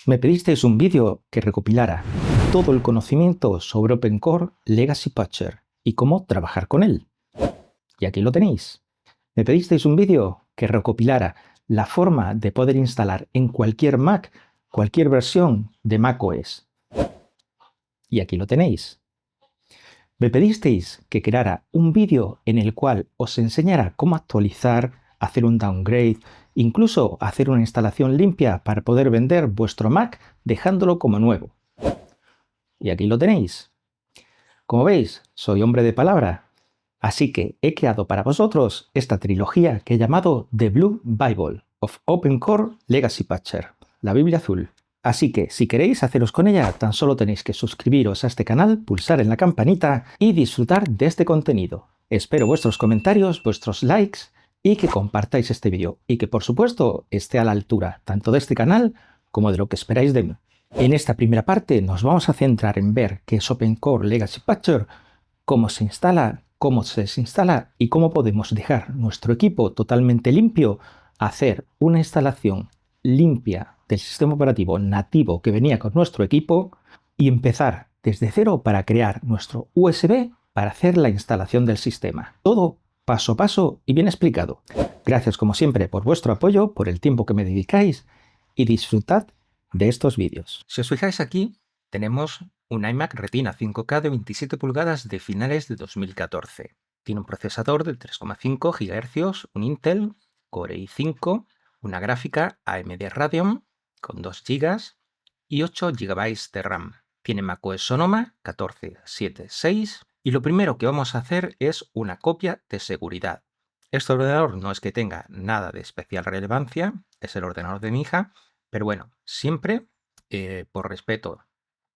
Me pedisteis un vídeo que recopilara todo el conocimiento sobre OpenCore Legacy Patcher y cómo trabajar con él. Y aquí lo tenéis. Me pedisteis un vídeo que recopilara la forma de poder instalar en cualquier Mac cualquier versión de macOS. Y aquí lo tenéis. Me pedisteis que creara un vídeo en el cual os enseñara cómo actualizar, hacer un downgrade, incluso hacer una instalación limpia para poder vender vuestro Mac dejándolo como nuevo. Y aquí lo tenéis. Como veis, soy hombre de palabra, así que he creado para vosotros esta trilogía que he llamado The Blue Bible of OpenCore Legacy Patcher, la Biblia Azul. Así que si queréis haceros con ella, tan solo tenéis que suscribiros a este canal, pulsar en la campanita y disfrutar de este contenido. Espero vuestros comentarios, vuestros likes y que compartáis este vídeo y que por supuesto esté a la altura tanto de este canal como de lo que esperáis de mí. En esta primera parte nos vamos a centrar en ver qué es OpenCore Legacy Patcher, cómo se instala, cómo se desinstala y cómo podemos dejar nuestro equipo totalmente limpio, hacer una instalación limpia del sistema operativo nativo que venía con nuestro equipo y empezar desde cero para crear nuestro USB para hacer la instalación del sistema. Todo paso a paso y bien explicado. Gracias como siempre por vuestro apoyo, por el tiempo que me dedicáis y disfrutad de estos vídeos. Si os fijáis aquí, tenemos un iMac Retina 5K de 27 pulgadas de finales de 2014. Tiene un procesador de 3,5 GHz, un Intel Core i5, una gráfica AMD Radeon con 2 GB y 8 GB de RAM. Tiene macOS Sonoma 14.7.6 y lo primero que vamos a hacer es una copia de seguridad. Este ordenador no es que tenga nada de especial relevancia, es el ordenador de mi hija, pero bueno, siempre por respeto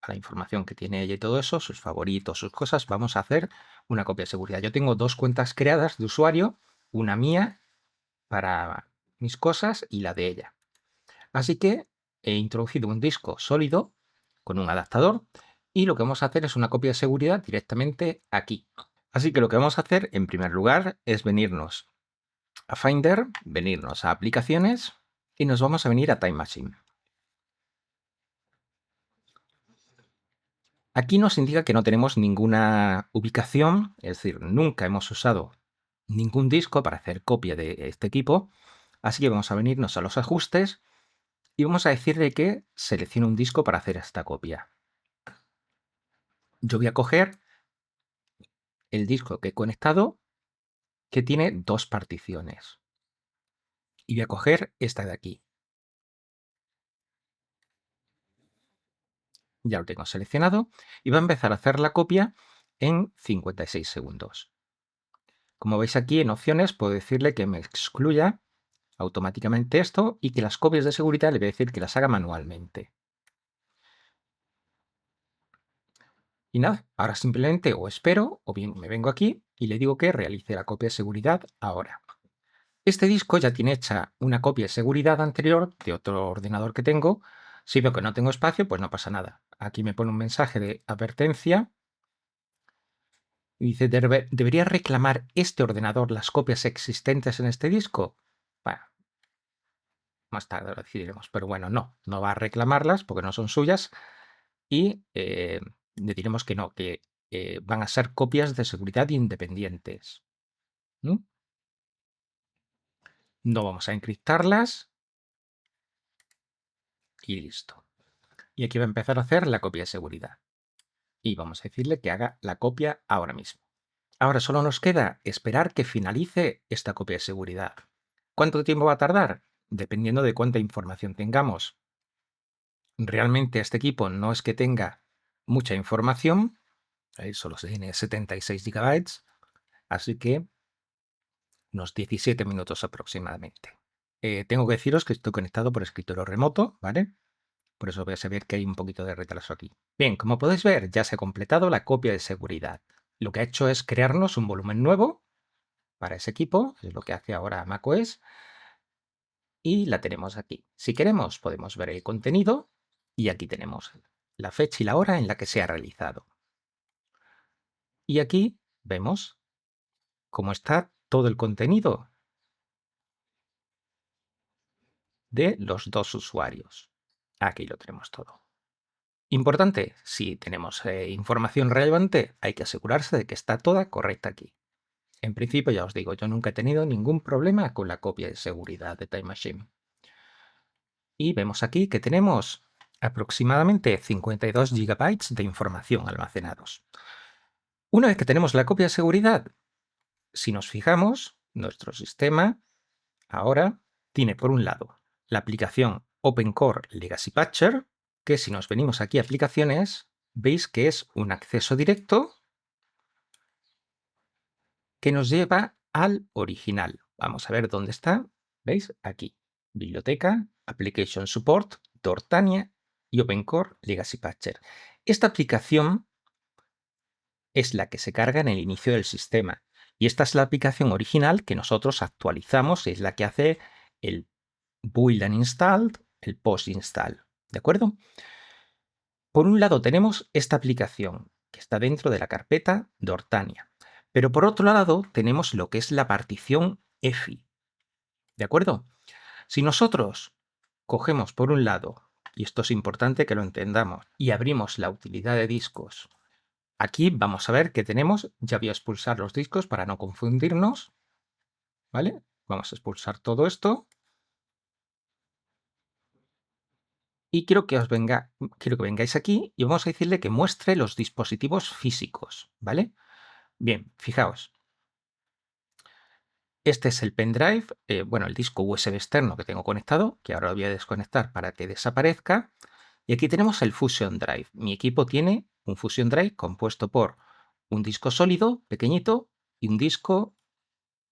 a la información que tiene ella y todo eso, sus favoritos, sus cosas, vamos a hacer una copia de seguridad. Yo tengo 2 cuentas creadas de usuario, una mía para mis cosas y la de ella. Así que he introducido un disco sólido con un adaptador y lo que vamos a hacer es una copia de seguridad directamente aquí. Así que lo que vamos a hacer en primer lugar es venirnos a Finder, venirnos a aplicaciones y nos vamos a venir a Time Machine. Aquí nos indica que no tenemos ninguna ubicación, es decir, nunca hemos usado ningún disco para hacer copia de este equipo, así que vamos a venirnos a los ajustes y vamos a decirle que seleccione un disco para hacer esta copia. Yo voy a coger el disco que he conectado, que tiene 2 particiones, y voy a coger esta de aquí. Ya lo tengo seleccionado y va a empezar a hacer la copia en 56 segundos. Como veis aquí en opciones puedo decirle que me excluya automáticamente esto y que las copias de seguridad le voy a decir que las haga manualmente. Y nada, ahora simplemente o espero o bien me vengo aquí y le digo que realice la copia de seguridad ahora. Este disco ya tiene hecha una copia de seguridad anterior de otro ordenador que tengo. Si veo que no tengo espacio, pues no pasa nada. Aquí me pone un mensaje de advertencia y dice, ¿debería reclamar este ordenador las copias existentes en este disco? Bueno, más tarde lo decidiremos, pero bueno, no va a reclamarlas porque no son suyas y le diremos que no, que van a ser copias de seguridad independientes. ¿Mm? No vamos a encriptarlas y listo. Y aquí va a empezar a hacer la copia de seguridad. Y vamos a decirle que haga la copia ahora mismo. Ahora solo nos queda esperar que finalice esta copia de seguridad. ¿Cuánto tiempo va a tardar? Dependiendo de cuánta información tengamos. Realmente este equipo no es que tenga mucha información, solo tiene 76 GB, así que unos 17 minutos aproximadamente. Tengo que deciros que estoy conectado por escritorio remoto, ¿vale? Por eso vais a ver que hay un poquito de retraso aquí. Bien, como podéis ver, ya se ha completado la copia de seguridad. Lo que ha hecho es crearnos un volumen nuevo para ese equipo, es lo que hace ahora macOS, y la tenemos aquí. Si queremos, podemos ver el contenido y aquí tenemos la fecha y la hora en la que se ha realizado. Y aquí vemos cómo está todo el contenido de los 2 usuarios. Aquí lo tenemos todo. Importante, si tenemos información relevante, hay que asegurarse de que está toda correcta aquí. En principio, ya os digo, yo nunca he tenido ningún problema con la copia de seguridad de Time Machine. Y vemos aquí que tenemos aproximadamente 52 GB de información almacenados. Una vez que tenemos la copia de seguridad, si nos fijamos, nuestro sistema ahora tiene por un lado la aplicación OpenCore Legacy Patcher, que si nos venimos aquí a aplicaciones, veis que es un acceso directo que nos lleva al original. Vamos a ver dónde está. ¿Veis? Aquí. Biblioteca, Application Support, Tortania y OpenCore Legacy Patcher. Esta aplicación es la que se carga en el inicio del sistema. Y esta es la aplicación original que nosotros actualizamos, es la que hace el build and install, el post install. ¿De acuerdo? Por un lado tenemos esta aplicación que está dentro de la carpeta Dortania. Pero por otro lado tenemos lo que es la partición EFI. ¿De acuerdo? Si nosotros cogemos por un lado, y esto es importante que lo entendamos, y abrimos la utilidad de discos, aquí vamos a ver que tenemos, ya voy a expulsar los discos para no confundirnos, ¿vale? Vamos a expulsar todo esto. Y quiero que vengáis aquí y vamos a decirle que muestre los dispositivos físicos, ¿vale? Bien, fijaos. Este es el pendrive, bueno, el disco USB externo que tengo conectado, que ahora lo voy a desconectar para que desaparezca. Y aquí tenemos el Fusion Drive. Mi equipo tiene un Fusion Drive compuesto por un disco sólido, pequeñito, y un disco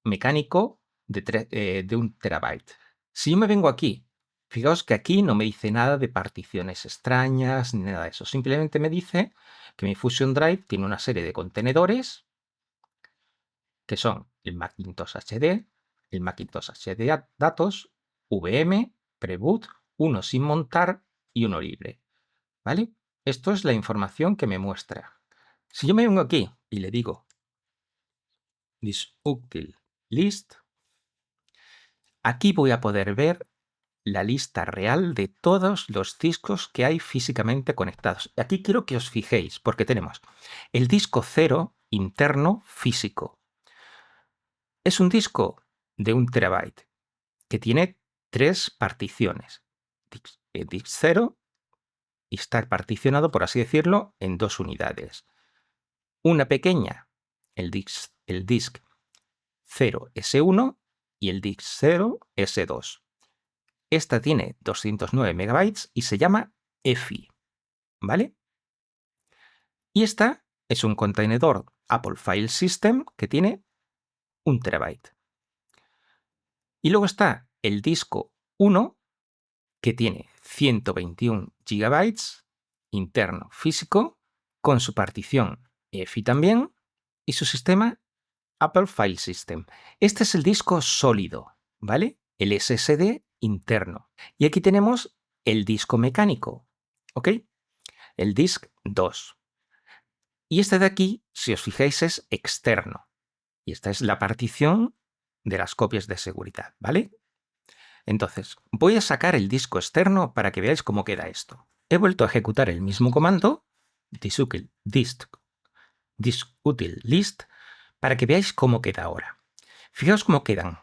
mecánico de 1 terabyte. Si yo me vengo aquí, fijaos que aquí no me dice nada de particiones extrañas ni nada de eso. Simplemente me dice que mi Fusion Drive tiene una serie de contenedores que son el Macintosh HD, el Macintosh HD Datos, VM, Preboot, uno sin montar y uno libre. ¿Vale? Esto es la información que me muestra. Si yo me vengo aquí y le digo Util List, aquí voy a poder ver la lista real de todos los discos que hay físicamente conectados. Aquí quiero que os fijéis, porque tenemos el disco 0 interno físico. Es un disco de 1 terabyte que tiene 3 particiones. Disc 0 y está particionado, por así decirlo, en 2 unidades. Una pequeña, el disc 0S1 y el disc 0S2. Esta tiene 209 megabytes y se llama EFI, ¿vale? Y esta es un contenedor Apple File System que tiene 1 terabyte. Y luego está el disco 1 que tiene 121 gigabytes interno físico con su partición EFI también y su sistema Apple File System. Este es el disco sólido, ¿vale? El SSD interno. Y aquí tenemos el disco mecánico, ¿ok? El disk 2. Y este de aquí, si os fijáis, es externo. Y esta es la partición de las copias de seguridad, ¿vale? Entonces, voy a sacar el disco externo para que veáis cómo queda esto. He vuelto a ejecutar el mismo comando, disutil list, para que veáis cómo queda ahora. Fijaos cómo quedan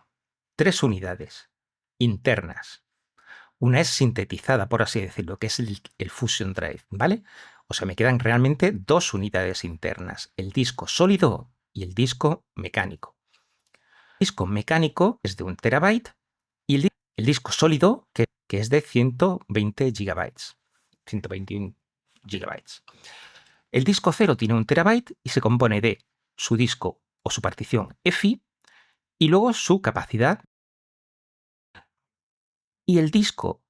3 unidades internas. Una es sintetizada, por así decirlo, que es el Fusion Drive, ¿vale? O sea, me quedan realmente 2 unidades internas, el disco sólido y el disco mecánico. El disco mecánico es de 1 terabyte y el disco sólido, que es de 120 gigabytes, 121 gigabytes. El disco 0 tiene 1 terabyte y se compone de su disco o su partición EFI y luego su capacidad. Y el disco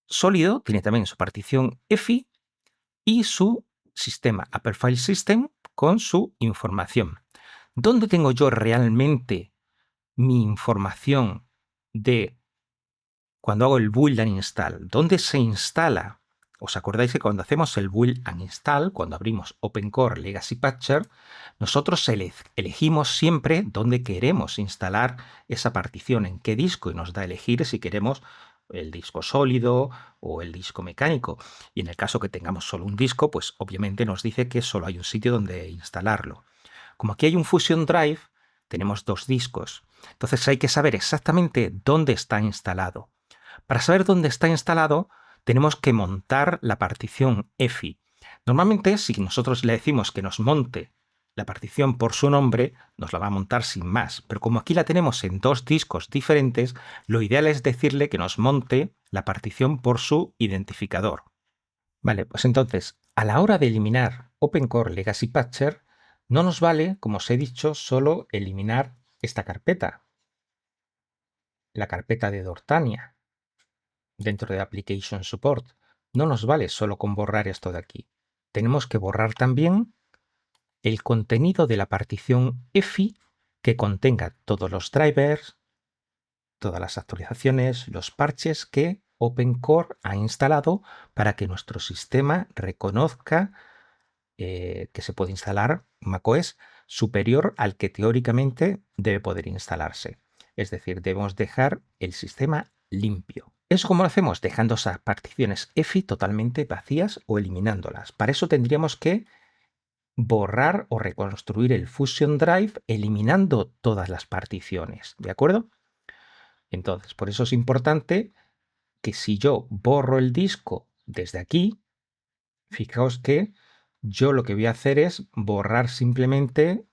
sólido tiene también su partición EFI y su sistema Apple File System con su información. ¿Dónde tengo yo realmente mi información de cuando hago el build and install? ¿Dónde se instala? ¿Os acordáis que cuando hacemos el build and install, cuando abrimos OpenCore Legacy Patcher, nosotros elegimos siempre dónde queremos instalar esa partición, en qué disco, y nos da a elegir si queremos el disco sólido o el disco mecánico. Y en el caso que tengamos solo un disco, pues obviamente nos dice que solo hay un sitio donde instalarlo. Como aquí hay un Fusion Drive, tenemos dos discos. Entonces hay que saber exactamente dónde está instalado. Para saber dónde está instalado, tenemos que montar la partición EFI. Normalmente, si nosotros le decimos que nos monte la partición por su nombre, nos la va a montar sin más. Pero como aquí la tenemos en dos discos diferentes, lo ideal es decirle que nos monte la partición por su identificador. Vale, pues entonces, a la hora de eliminar OpenCore Legacy Patcher, no nos vale, como os he dicho, solo eliminar esta carpeta, la carpeta de Dortania, dentro de Application Support. No nos vale solo con borrar esto de aquí. Tenemos que borrar también el contenido de la partición EFI que contenga todos los drivers, todas las actualizaciones, los parches que OpenCore ha instalado para que nuestro sistema reconozca que se puede instalar macOS superior al que teóricamente debe poder instalarse. Es decir, debemos dejar el sistema limpio. ¿Eso cómo lo hacemos? Dejando esas particiones EFI totalmente vacías o eliminándolas. Para eso tendríamos que borrar o reconstruir el Fusion Drive eliminando todas las particiones. ¿De acuerdo? Entonces, por eso es importante que si yo borro el disco desde aquí, fijaos que yo lo que voy a hacer es borrar simplemente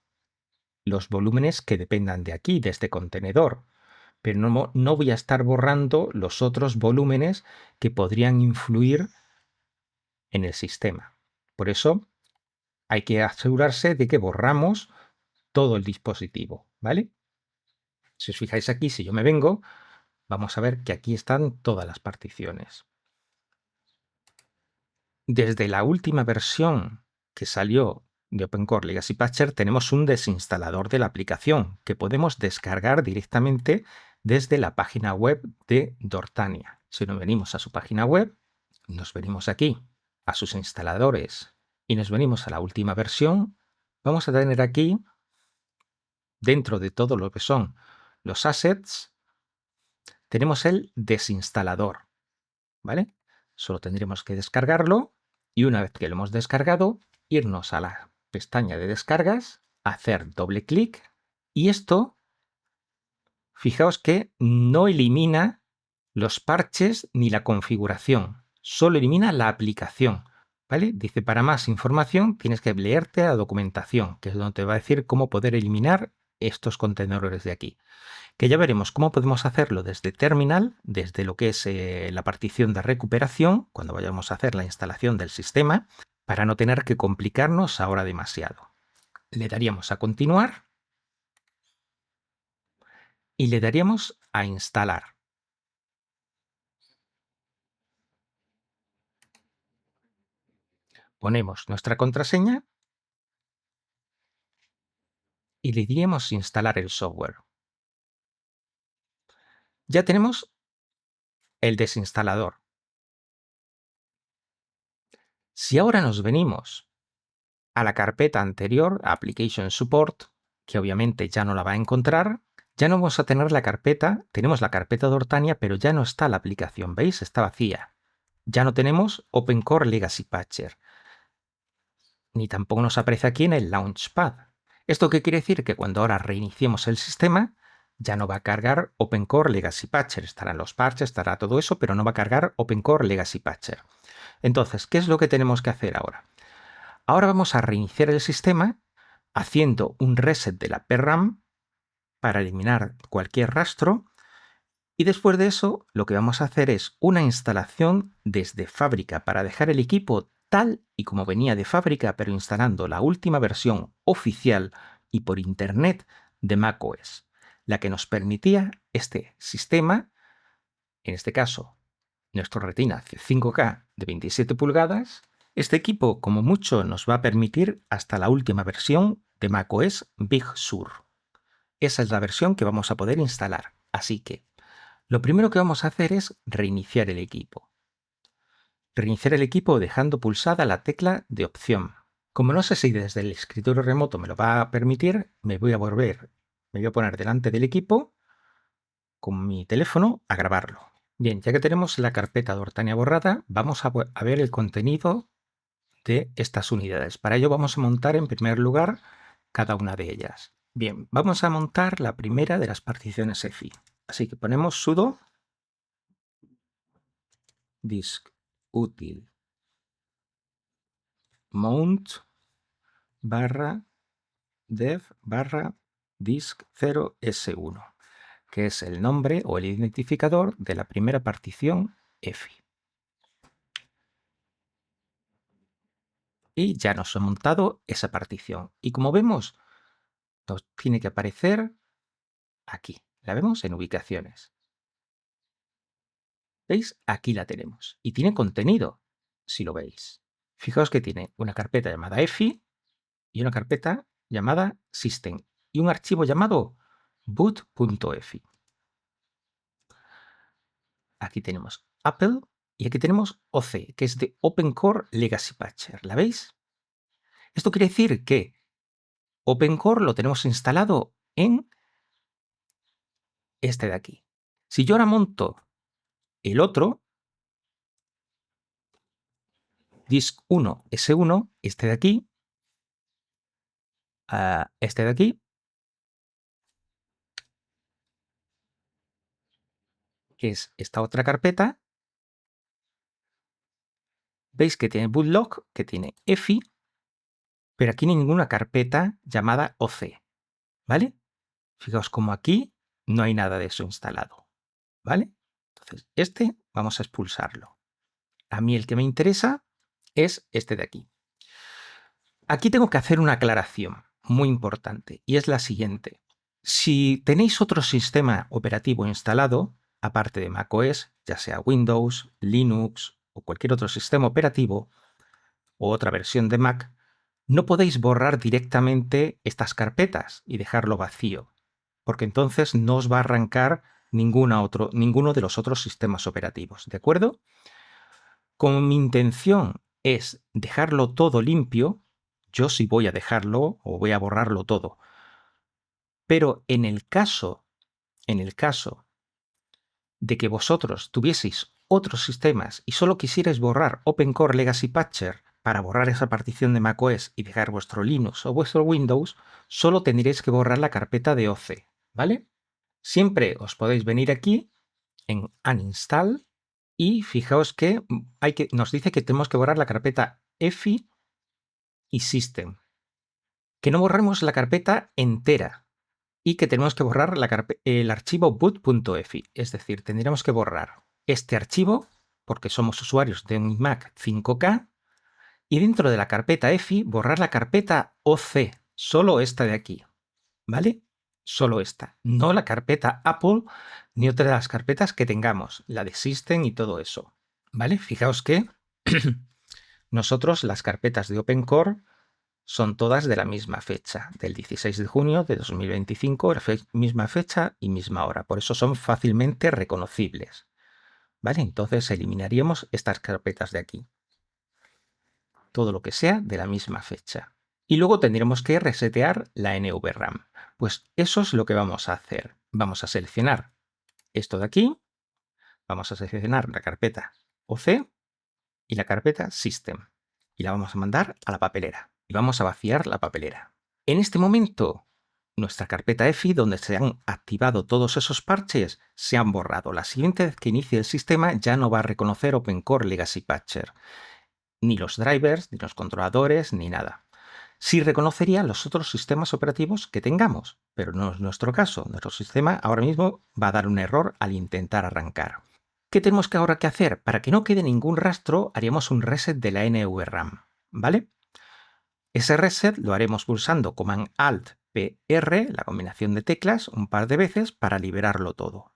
los volúmenes que dependan de aquí, de este contenedor. Pero no voy a estar borrando los otros volúmenes que podrían influir en el sistema. Por eso hay que asegurarse de que borramos todo el dispositivo, ¿vale? Si os fijáis aquí, si yo me vengo, vamos a ver que aquí están todas las particiones. Desde la última versión que salió de OpenCore Legacy Patcher tenemos un desinstalador de la aplicación que podemos descargar directamente desde la página web de Dortania. Si nos venimos a su página web, nos venimos aquí a sus instaladores y nos venimos a la última versión, vamos a tener aquí, dentro de todo lo que son los assets, tenemos el desinstalador, ¿vale? Solo tendremos que descargarlo y una vez que lo hemos descargado, irnos a la pestaña de descargas, hacer doble clic y esto, fijaos que no elimina los parches ni la configuración, solo elimina la aplicación, ¿vale? Dice, para más información tienes que leerte la documentación, que es donde te va a decir cómo poder eliminar estos contenedores de aquí. Que ya veremos cómo podemos hacerlo desde terminal, desde lo que es la partición de recuperación, cuando vayamos a hacer la instalación del sistema, para no tener que complicarnos ahora demasiado. Le daríamos a continuar y le daríamos a instalar. Ponemos nuestra contraseña y le diríamos instalar el software. Ya tenemos el desinstalador. Si ahora nos venimos a la carpeta anterior, Application Support, que obviamente ya no la va a encontrar, ya no vamos a tener la carpeta, tenemos la carpeta de Dortania, pero ya no está la aplicación, ¿veis? Está vacía. Ya no tenemos OpenCore Legacy Patcher, ni tampoco nos aparece aquí en el Launchpad. ¿Esto qué quiere decir? Que cuando ahora reiniciemos el sistema, ya no va a cargar OpenCore Legacy Patcher. Estarán los parches, estará todo eso, pero no va a cargar OpenCore Legacy Patcher. Entonces, ¿qué es lo que tenemos que hacer ahora? Ahora vamos a reiniciar el sistema haciendo un reset de la PRAM para eliminar cualquier rastro y después de eso lo que vamos a hacer es una instalación desde fábrica para dejar el equipo tal y como venía de fábrica, pero instalando la última versión oficial y por internet de macOS, la que nos permitía este sistema, en este caso nuestro Retina 5K de 27 pulgadas. Este equipo, como mucho, nos va a permitir hasta la última versión de macOS Big Sur. Esa es la versión que vamos a poder instalar. Así que lo primero que vamos a hacer es reiniciar el equipo. Reiniciar el equipo dejando pulsada la tecla de opción. Como no sé si desde el escritorio remoto me lo va a permitir, me voy a poner delante del equipo con mi teléfono a grabarlo. Bien, ya que tenemos la carpeta de Hortania borrada, vamos a ver el contenido de estas unidades. Para ello vamos a montar en primer lugar cada una de ellas. Bien, vamos a montar la primera de las particiones EFI. Así que ponemos sudo disk util mount barra dev barra disk 0s1, que es el nombre o el identificador de la primera partición EFI. Y ya nos ha montado esa partición. Y como vemos, nos tiene que aparecer aquí. La vemos en ubicaciones. ¿Veis? Aquí la tenemos. Y tiene contenido, si lo veis. Fijaos que tiene una carpeta llamada EFI y una carpeta llamada system y un archivo llamado boot.efi. Aquí tenemos Apple y aquí tenemos OC, que es de Open Core Legacy Patcher. ¿La veis? Esto quiere decir que Open Core lo tenemos instalado en este de aquí. Si yo ahora monto el otro, disk 1 S1, este de aquí, este de aquí, que es esta otra carpeta, veis que tiene bootlock, que tiene EFI, pero aquí no hay ninguna carpeta llamada OC, ¿vale? Fijaos como aquí no hay nada de eso instalado, ¿vale? Entonces, este vamos a expulsarlo. A mí el que me interesa es este de aquí. Aquí tengo que hacer una aclaración muy importante y es la siguiente. Si tenéis otro sistema operativo instalado, aparte de macOS, ya sea Windows, Linux o cualquier otro sistema operativo o otra versión de Mac, no podéis borrar directamente estas carpetas y dejarlo vacío, porque entonces no os va a arrancar ninguno de los otros sistemas operativos, ¿de acuerdo? Como mi intención es dejarlo todo limpio, yo sí voy a dejarlo o voy a borrarlo todo. Pero en el caso de que vosotros tuvieseis otros sistemas y solo quisierais borrar Open Core Legacy Patcher para borrar esa partición de macOS y dejar vuestro Linux o vuestro Windows, solo tendréis que borrar la carpeta de OC, ¿vale? Siempre os podéis venir aquí en Uninstall y fijaos que, nos dice que tenemos que borrar la carpeta EFI y System. Que no borremos la carpeta entera y que tenemos que borrar el archivo boot.efi. Es decir, tendríamos que borrar este archivo porque somos usuarios de un Mac 5K y dentro de la carpeta EFI borrar la carpeta OC, solo esta de aquí, ¿vale? Solo esta, no la carpeta Apple ni otra de las carpetas que tengamos, la de System y todo eso, ¿vale? Fijaos que nosotros las carpetas de OpenCore son todas de la misma fecha, del 16 de junio de 2025, misma fecha y misma hora, por eso son fácilmente reconocibles, ¿vale? Entonces eliminaríamos estas carpetas de aquí, todo lo que sea de la misma fecha. Y luego tendremos que resetear la NVRAM. Pues eso es lo que vamos a hacer. Vamos a seleccionar esto de aquí, vamos a seleccionar la carpeta OC y la carpeta System y la vamos a mandar a la papelera y vamos a vaciar la papelera. En este momento, nuestra carpeta EFI, donde se han activado todos esos parches, se han borrado. La siguiente vez que inicie el sistema ya no va a reconocer OpenCore Legacy Patcher, ni los drivers, ni los controladores, ni nada. Sí reconocería los otros sistemas operativos que tengamos, pero no es nuestro caso. Nuestro sistema ahora mismo va a dar un error al intentar arrancar. ¿Qué tenemos que ahora que hacer? Para que no quede ningún rastro, haríamos un reset de la NVRAM, ¿vale? Ese reset lo haremos pulsando Command Alt PR, la combinación de teclas, un par de veces para liberarlo todo.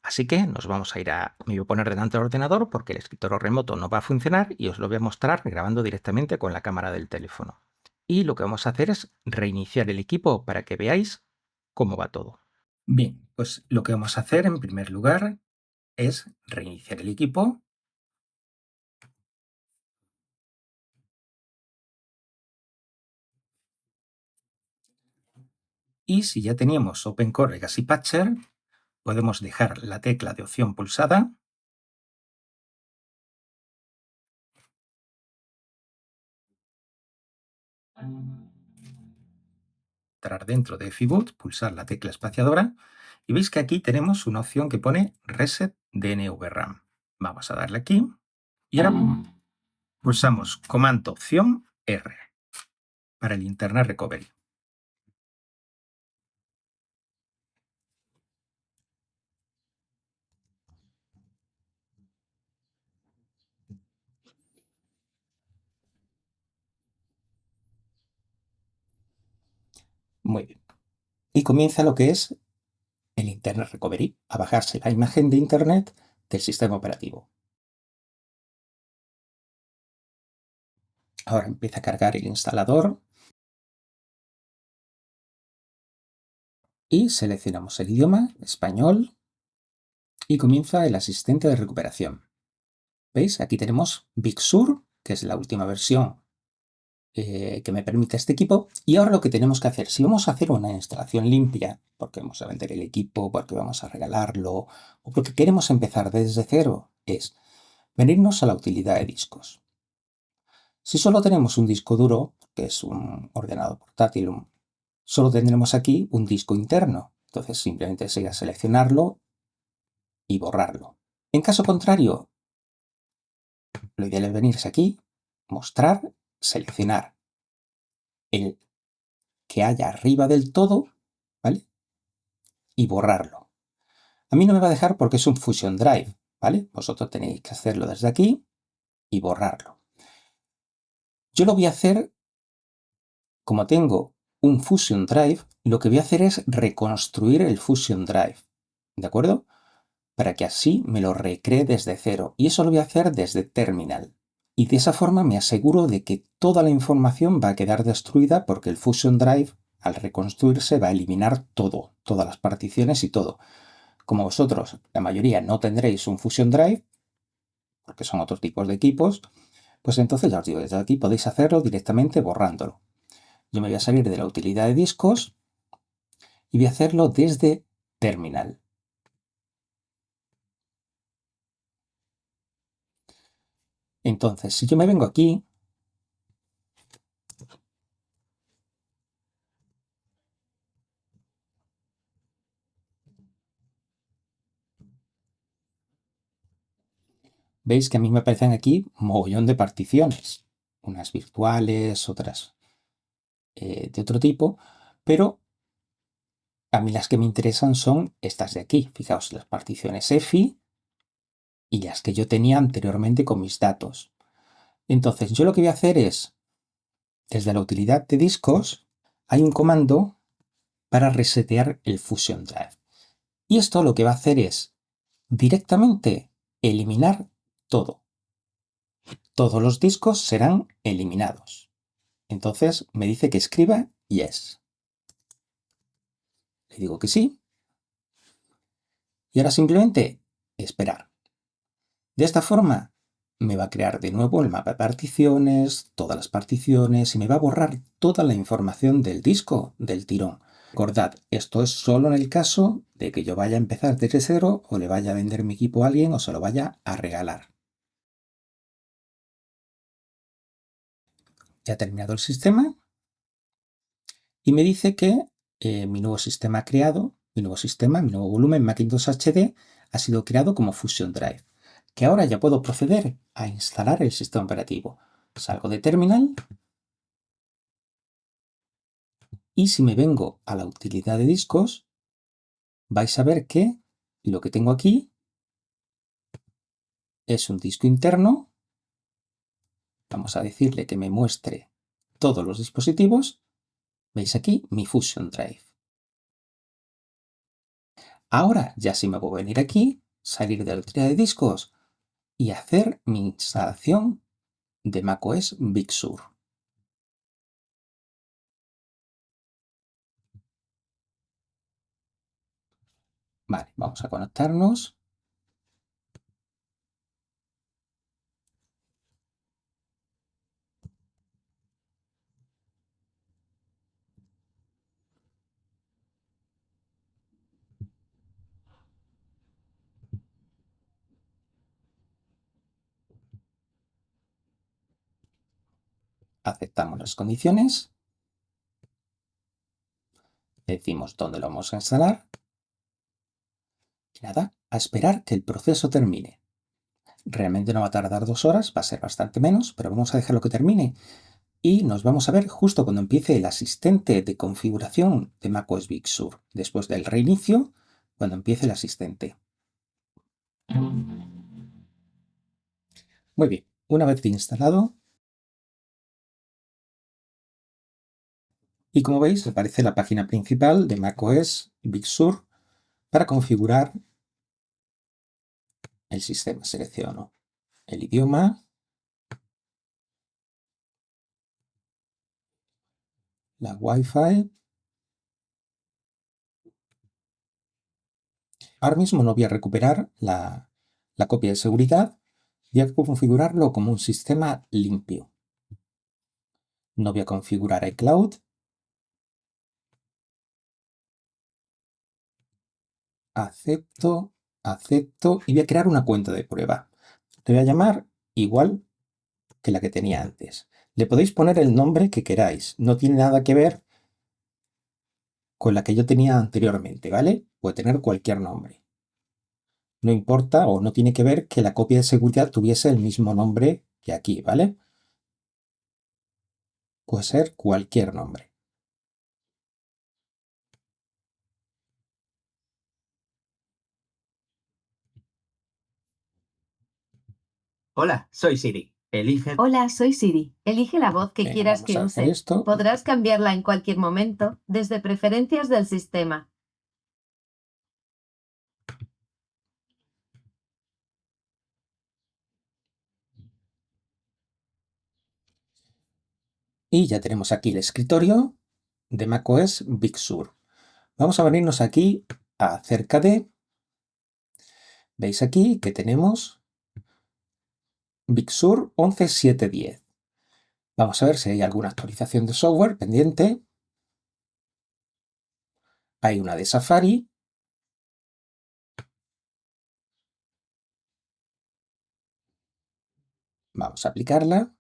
Así que nos vamos a ir me voy a poner delante del ordenador porque el escritorio remoto no va a funcionar y os lo voy a mostrar grabando directamente con la cámara del teléfono. Y lo que vamos a hacer es reiniciar el equipo para que veáis cómo va todo. Bien, pues lo que vamos a hacer en primer lugar es reiniciar el equipo. Y si ya teníamos OpenCore Legacy Patcher, podemos dejar la tecla de opción pulsada Entrar dentro de Fboot, pulsar la tecla espaciadora y veis que aquí tenemos una opción que pone Reset DNVRAM. Vamos a darle aquí y ahora pulsamos Comando Opción R para el Internal Recovery. Muy bien. Y comienza lo que es el Internal Recovery, a bajarse la imagen de Internet del sistema operativo. Ahora empieza a cargar el instalador y seleccionamos el idioma, español, y comienza el asistente de recuperación. ¿Veis? Aquí tenemos Big Sur, que es la última versión que me permite este equipo. Y ahora lo que tenemos que hacer, si vamos a hacer una instalación limpia, porque vamos a vender el equipo, porque vamos a regalarlo, o porque queremos empezar desde cero, es venirnos a la utilidad de discos. Si solo tenemos un disco duro, que es un ordenador portátil, solo tendremos aquí un disco interno. Entonces simplemente sería seleccionarlo y borrarlo. En caso contrario, lo ideal es venirse aquí, mostrar, seleccionar el que haya arriba del todo, ¿vale? Y borrarlo. A mí no me va a dejar porque es un Fusion Drive, ¿vale? Vosotros tenéis que hacerlo desde aquí y borrarlo. Yo lo voy a hacer, como tengo un Fusion Drive, lo que voy a hacer es reconstruir el Fusion Drive, ¿de acuerdo? Para que así me lo recree desde cero. Y eso lo voy a hacer desde Terminal. Y de esa forma me aseguro de que toda la información va a quedar destruida porque el Fusion Drive, al reconstruirse, va a eliminar todo, todas las particiones y todo. Como vosotros, la mayoría, no tendréis un Fusion Drive, porque son otros tipos de equipos, pues entonces ya os digo, desde aquí podéis hacerlo directamente borrándolo. Yo me voy a salir de la utilidad de discos y voy a hacerlo desde Terminal. Entonces, si yo me vengo aquí, veis que a mí me aparecen aquí un mogollón de particiones, unas virtuales, otras de otro tipo, pero a mí las que me interesan son estas de aquí. Fijaos, las particiones EFI y las que yo tenía anteriormente con mis datos. Entonces, yo lo que voy a hacer es, desde la utilidad de discos, hay un comando para resetear el Fusion Drive. Y esto lo que va a hacer es directamente eliminar todo. Todos los discos serán eliminados. Entonces me dice que escriba yes. Le digo que sí. Y ahora simplemente esperar. De esta forma me va a crear de nuevo el mapa de particiones, todas las particiones y me va a borrar toda la información del disco del tirón. Recordad, esto es solo en el caso de que yo vaya a empezar desde cero o le vaya a vender mi equipo a alguien o se lo vaya a regalar. Ya ha terminado el sistema y me dice que mi nuevo sistema creado, mi nuevo volumen Macintosh HD ha sido creado como Fusion Drive. Que ahora ya puedo proceder a instalar el sistema operativo. Salgo de Terminal y si me vengo a la utilidad de discos, vais a ver que lo que tengo aquí es un disco interno. Vamos a decirle que me muestre todos los dispositivos. ¿Veis aquí? Mi Fusion Drive. Ahora ya sí me puedo venir aquí, salir de la utilidad de discos y hacer mi instalación de macOS Big Sur. Vale, vamos a conectarnos. Aceptamos las condiciones. decimos dónde lo vamos a instalar. Y nada, a esperar que el proceso termine. Realmente no va a tardar 2 horas, va a ser bastante menos, pero vamos a dejarlo que termine. Y nos vamos a ver justo cuando empiece el asistente de configuración de macOS Big Sur. Después del reinicio, cuando empiece el asistente. Muy bien, una vez instalado, y como veis aparece la página principal de macOS Big Sur para configurar el sistema. Selecciono el idioma, la Wi-Fi. Ahora mismo no voy a recuperar la copia de seguridad, voy a configurarlo como un sistema limpio. No voy a configurar iCloud. Acepto, acepto y voy a crear una cuenta de prueba. Le voy a llamar igual que la que tenía antes. Le podéis poner el nombre que queráis. No tiene nada que ver con la que yo tenía anteriormente, ¿vale? Puede tener cualquier nombre. No importa o no tiene que ver que la copia de seguridad tuviese el mismo nombre que aquí, ¿vale? Puede ser cualquier nombre. Hola, soy Siri. Elige. Hola, soy Siri. Elige la voz que Venga, quieras vamos que a hacer use. esto. Podrás cambiarla en cualquier momento desde preferencias del sistema. Y ya tenemos aquí el escritorio de macOS Big Sur. Vamos a venirnos aquí a acerca de. Veis aquí que tenemos Big Sur 11.7.10. Vamos a ver si hay alguna actualización de software pendiente. Hay una de Safari. Vamos a aplicarla.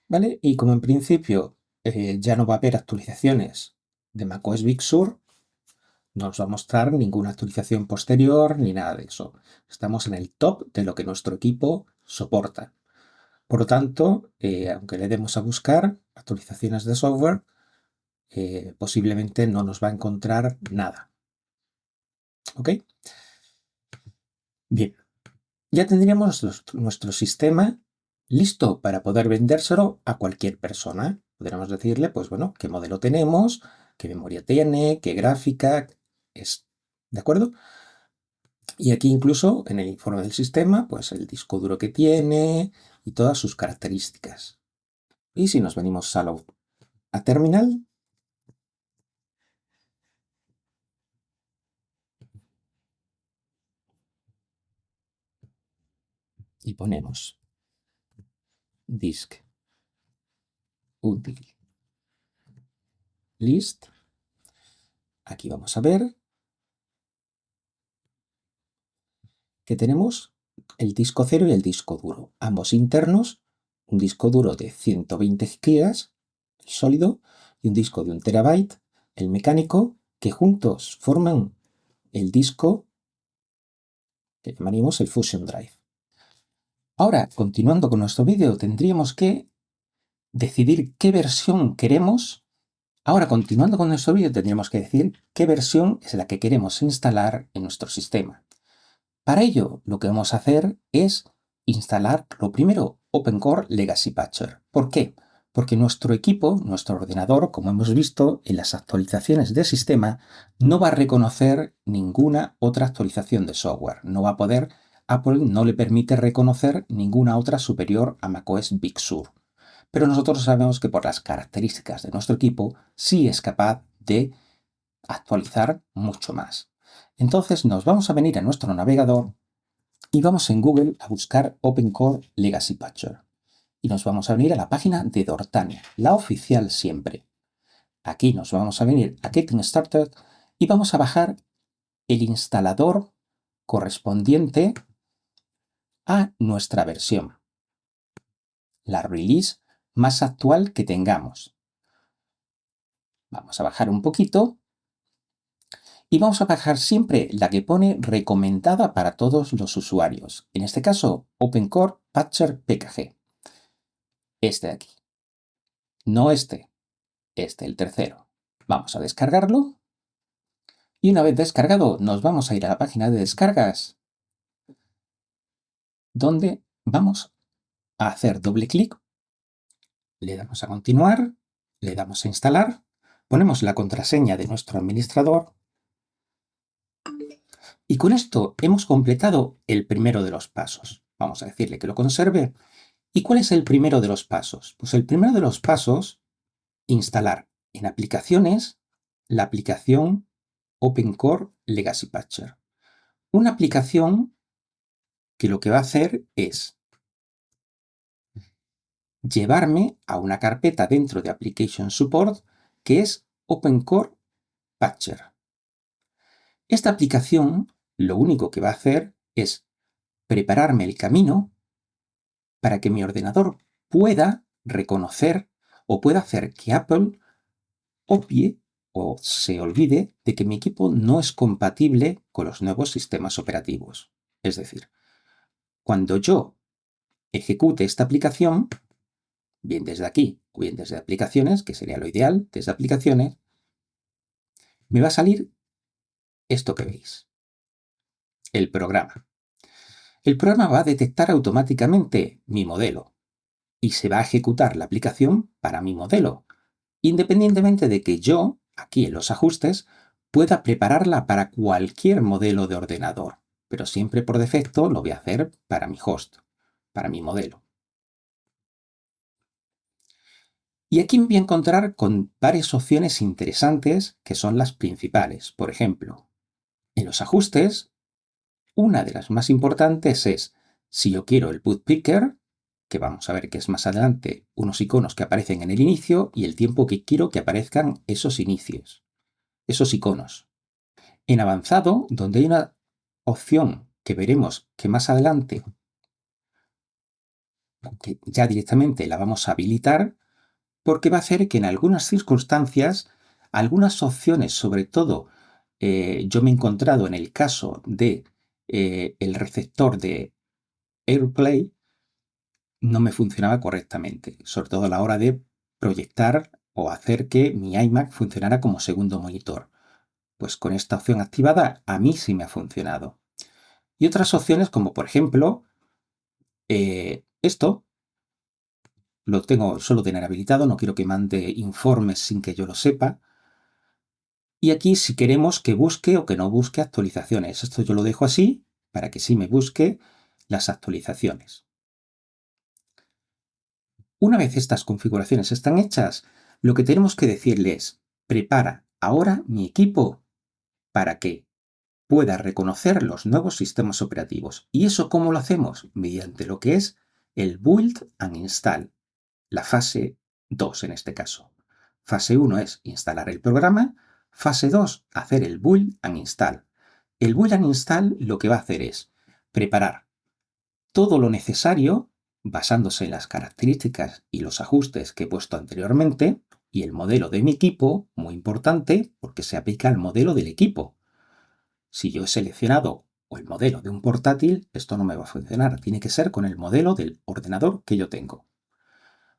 ¿Vale? Y como en principio ya no va a haber actualizaciones de macOS Big Sur, no os va a mostrar ninguna actualización posterior ni nada de eso. Estamos en el top de lo que nuestro equipo soporta. Por lo tanto, aunque le demos a buscar actualizaciones de software, posiblemente no nos va a encontrar nada. ¿Ok? Bien, ya tendríamos nuestro sistema listo para poder vendérselo a cualquier persona. Podríamos decirle, pues bueno, qué modelo tenemos, qué memoria tiene, qué gráfica es. ¿De acuerdo? Y aquí incluso en el informe del sistema, pues el disco duro que tiene y todas sus características. Y si nos venimos a terminal, y ponemos disk util list, aquí vamos a ver que tenemos el disco cero y el disco duro, ambos internos, un disco duro de 120 GB, el sólido, y un disco de 1 TB, el mecánico, que juntos forman el disco que llamaríamos el Fusion Drive. Ahora, continuando con nuestro vídeo, tendríamos que decidir qué versión queremos. Ahora, continuando con nuestro vídeo, tendríamos que decir qué versión es la que queremos instalar en nuestro sistema. Para ello, lo que vamos a hacer es instalar, lo primero, OpenCore Legacy Patcher. ¿Por qué? Porque nuestro equipo, nuestro ordenador, como hemos visto en las actualizaciones de sistema, no va a reconocer ninguna otra actualización de software. No va a poder, Apple no le permite reconocer ninguna otra superior a macOS Big Sur. Pero nosotros sabemos que por las características de nuestro equipo sí es capaz de actualizar mucho más. Entonces nos vamos a venir a nuestro navegador y vamos en Google a buscar OpenCore Legacy Patcher. Y nos vamos a venir a la página de Dortania, la oficial siempre. Aquí nos vamos a venir a Getting Started y vamos a bajar el instalador correspondiente a nuestra versión, la release más actual que tengamos. Vamos a bajar un poquito y vamos a bajar siempre la que pone recomendada para todos los usuarios. En este caso, OpenCore Patcher PKG. Este de aquí. No este, el tercero. Vamos a descargarlo. Y una vez descargado, nos vamos a ir a la página de descargas, donde vamos a hacer doble clic. Le damos a continuar, le damos a instalar, ponemos la contraseña de nuestro administrador y con esto hemos completado el primero de los pasos. Vamos a decirle que lo conserve. ¿Y cuál es el primero de los pasos? Pues el primero de los pasos, instalar en aplicaciones la aplicación OpenCore Legacy Patcher. Una aplicación que lo que va a hacer es llevarme a una carpeta dentro de Application Support que es OpenCore Patcher. Esta aplicación lo único que va a hacer es prepararme el camino para que mi ordenador pueda reconocer o pueda hacer que Apple obvie o se olvide de que mi equipo no es compatible con los nuevos sistemas operativos. Es decir, cuando yo ejecute esta aplicación, bien desde aquí o bien desde aplicaciones, que sería lo ideal, desde aplicaciones, me va a salir esto que veis, el programa. El programa va a detectar automáticamente mi modelo y se va a ejecutar la aplicación para mi modelo, independientemente de que yo, aquí en los ajustes, pueda prepararla para cualquier modelo de ordenador, pero siempre por defecto lo voy a hacer para mi host, para mi modelo. Y aquí me voy a encontrar con varias opciones interesantes que son las principales. Por ejemplo, en los ajustes, una de las más importantes es si yo quiero el boot picker, que vamos a ver que es más adelante, unos iconos que aparecen en el inicio y el tiempo que quiero que aparezcan esos inicios, esos iconos. En avanzado, donde hay una opción que veremos que más adelante, que ya directamente la vamos a habilitar, porque va a hacer que en algunas circunstancias, algunas opciones, sobre todo, yo me he encontrado en el caso de el receptor de AirPlay, no me funcionaba correctamente, sobre todo a la hora de proyectar o hacer que mi iMac funcionara como segundo monitor. Pues con esta opción activada a mí sí me ha funcionado. Y otras opciones como por ejemplo esto lo tengo solo tener habilitado, no quiero que mande informes sin que yo lo sepa. Y aquí si queremos que busque o que no busque actualizaciones. Esto yo lo dejo así para que sí me busque las actualizaciones. Una vez estas configuraciones están hechas, lo que tenemos que decirle es, prepara ahora mi equipo para que pueda reconocer los nuevos sistemas operativos. ¿Y eso cómo lo hacemos? Mediante lo que es el Build and Install, la fase 2 en este caso. Fase 1 es instalar el programa, fase 2, hacer el Build and Install. El Build and Install lo que va a hacer es preparar todo lo necesario basándose en las características y los ajustes que he puesto anteriormente y el modelo de mi equipo, muy importante porque se aplica al modelo del equipo. Si yo he seleccionado o el modelo de un portátil, esto no me va a funcionar. Tiene que ser con el modelo del ordenador que yo tengo.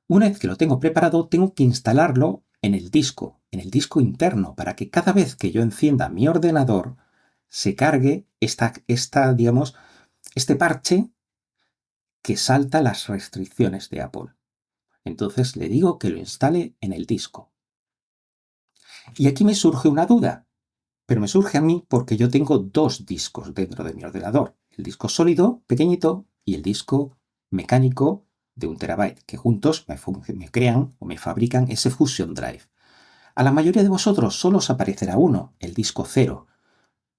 Una vez que lo tengo preparado, tengo que instalarlo en el disco interno, para que cada vez que yo encienda mi ordenador, se cargue digamos, este parche que salta las restricciones de Apple. Entonces le digo que lo instale en el disco. Y aquí me surge una duda. Pero me surge a mí porque yo tengo dos discos dentro de mi ordenador. El disco sólido, pequeñito, y el disco mecánico de 1 TB, que juntos me crean o me fabrican ese Fusion Drive. A la mayoría de vosotros solo os aparecerá uno, el disco 0,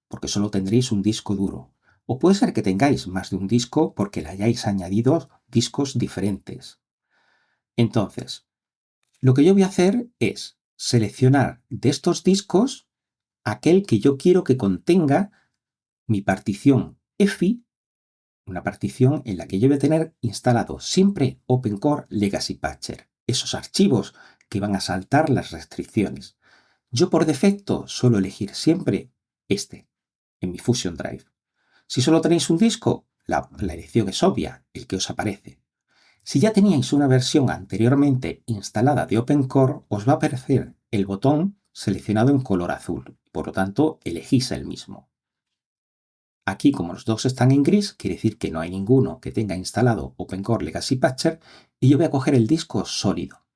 porque solo tendréis un disco duro. O puede ser que tengáis más de un disco porque le hayáis añadido discos diferentes. Entonces, lo que yo voy a hacer es seleccionar de estos discos aquel que yo quiero que contenga mi partición EFI, una partición en la que yo voy a tener instalado siempre OpenCore Legacy Patcher, esos archivos que van a saltar las restricciones. Yo por defecto suelo elegir siempre este, en mi Fusion Drive. Si solo tenéis un disco, la elección es obvia, el que os aparece. Si ya teníais una versión anteriormente instalada de OpenCore, os va a aparecer el botón seleccionado en color azul. Por lo tanto, elegís el mismo. Aquí, como los dos están en gris, quiere decir que no hay ninguno que tenga instalado OpenCore Legacy Patcher y yo voy a coger el disco sólido.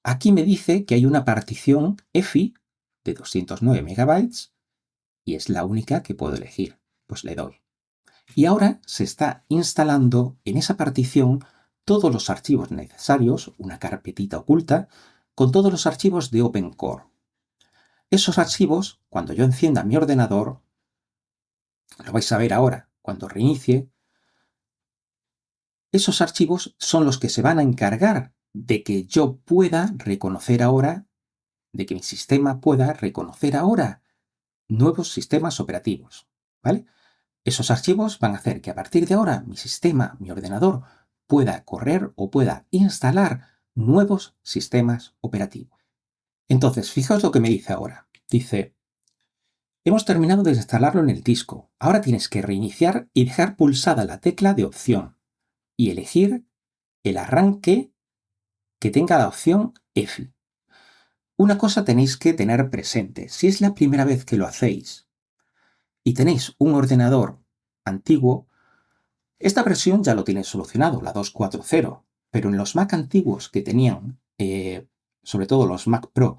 Aquí me dice que hay una partición EFI de 209 MB y es la única que puedo elegir. Pues le doy. Y ahora se está instalando en esa partición todos los archivos necesarios, una carpetita oculta, con todos los archivos de OpenCore. Esos archivos, cuando yo encienda mi ordenador, lo vais a ver ahora, cuando reinicie, esos archivos son los que se van a encargar de que yo pueda reconocer ahora, de que mi sistema pueda reconocer ahora nuevos sistemas operativos, ¿vale? Esos archivos van a hacer que a partir de ahora mi sistema, mi ordenador, pueda correr o pueda instalar nuevos sistemas operativos. Entonces, fijaos lo que me dice ahora. Dice, hemos terminado de instalarlo en el disco. Ahora tienes que reiniciar y dejar pulsada la tecla de opción y elegir el arranque que tenga la opción EFI. Una cosa tenéis que tener presente. Si es la primera vez que lo hacéis y tenéis un ordenador antiguo, esta versión ya lo tiene solucionado, la 2.4.0, pero en los Mac antiguos que tenían, sobre todo los Mac Pro,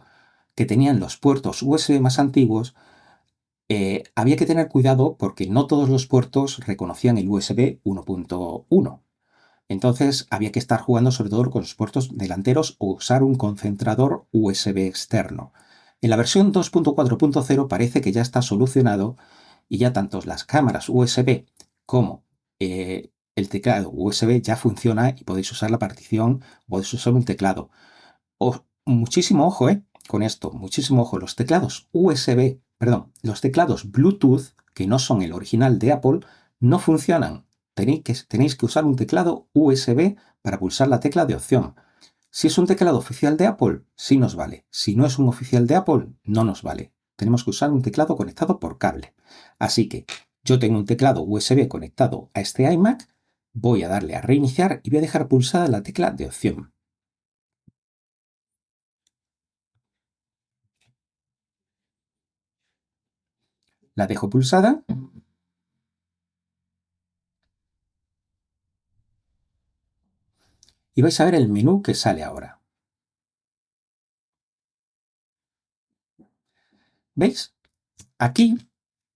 que tenían los puertos USB más antiguos, había que tener cuidado porque no todos los puertos reconocían el USB 1.1. Entonces había que estar jugando sobre todo con los puertos delanteros o usar un concentrador USB externo. En la versión 2.4.0 parece que ya está solucionado y ya tanto las cámaras USB como el teclado USB ya funciona y podéis usar la partición, podéis usar un teclado. Muchísimo ojo, con esto, muchísimo ojo. Los teclados los teclados Bluetooth, que no son el original de Apple, no funcionan. Tenéis que usar un teclado USB para pulsar la tecla de opción. Si es un teclado oficial de Apple, sí nos vale. Si no es un oficial de Apple, no nos vale. Tenemos que usar un teclado conectado por cable. Así que yo tengo un teclado USB conectado a este iMac, voy a darle a reiniciar y voy a dejar pulsada la tecla de opción. La dejo pulsada. Y vais a ver el menú que sale ahora. ¿Veis? Aquí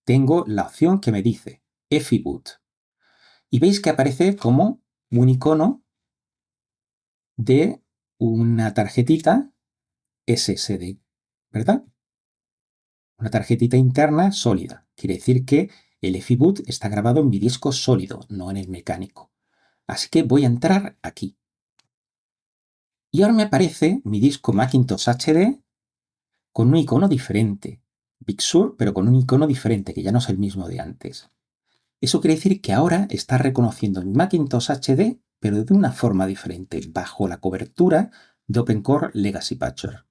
tengo la opción que me dice EFI Boot. Y veis que aparece como un icono de una tarjetita SSD, ¿verdad? Una tarjetita interna sólida. Quiere decir que el EFI Boot está grabado en mi disco sólido, no en el mecánico. Así que voy a entrar aquí. Y ahora me aparece mi disco Macintosh HD con un icono diferente. Big Sur, pero con un icono diferente, que ya no es el mismo de antes. Eso quiere decir que ahora está reconociendo mi Macintosh HD, pero de una forma diferente, bajo la cobertura de OpenCore Legacy Patcher.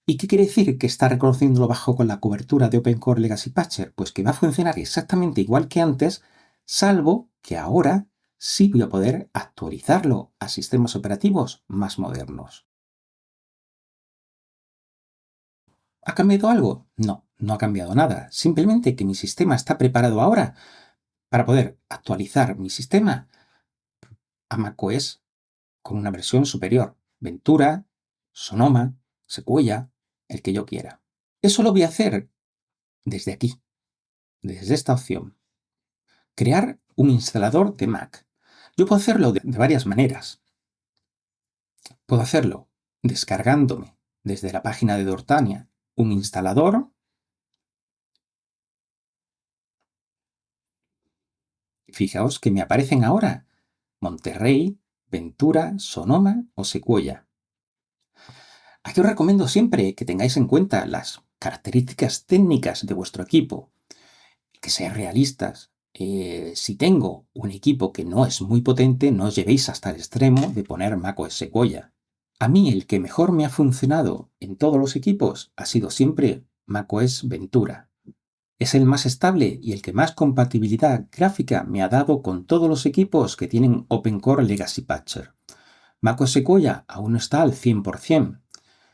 ¿Y qué quiere decir que está reconociéndolo bajo con la cobertura de OpenCore Legacy Patcher? Pues que va a funcionar exactamente igual que antes, salvo que ahora sí voy a poder actualizarlo a sistemas operativos más modernos. ¿Ha cambiado algo? No, no ha cambiado nada. Simplemente que mi sistema está preparado ahora para poder actualizar mi sistema a macOS con una versión superior. Ventura, Sonoma, Sequoia, el que yo quiera. Eso lo voy a hacer desde aquí, desde esta opción. Crear un instalador de Mac. Yo puedo hacerlo de varias maneras. Puedo hacerlo descargándome desde la página de Dortania un instalador. Fijaos que me aparecen ahora Monterrey, Ventura, Sonoma o Sequoia. Aquí os recomiendo siempre que tengáis en cuenta las características técnicas de vuestro equipo, que sean realistas. Si tengo un equipo que no es muy potente, no os llevéis hasta el extremo de poner macOS Sequoia. A mí el que mejor me ha funcionado en todos los equipos ha sido siempre macOS Ventura. Es el más estable y el que más compatibilidad gráfica me ha dado con todos los equipos que tienen OpenCore Legacy Patcher. macOS Sequoia aún no está al 100%.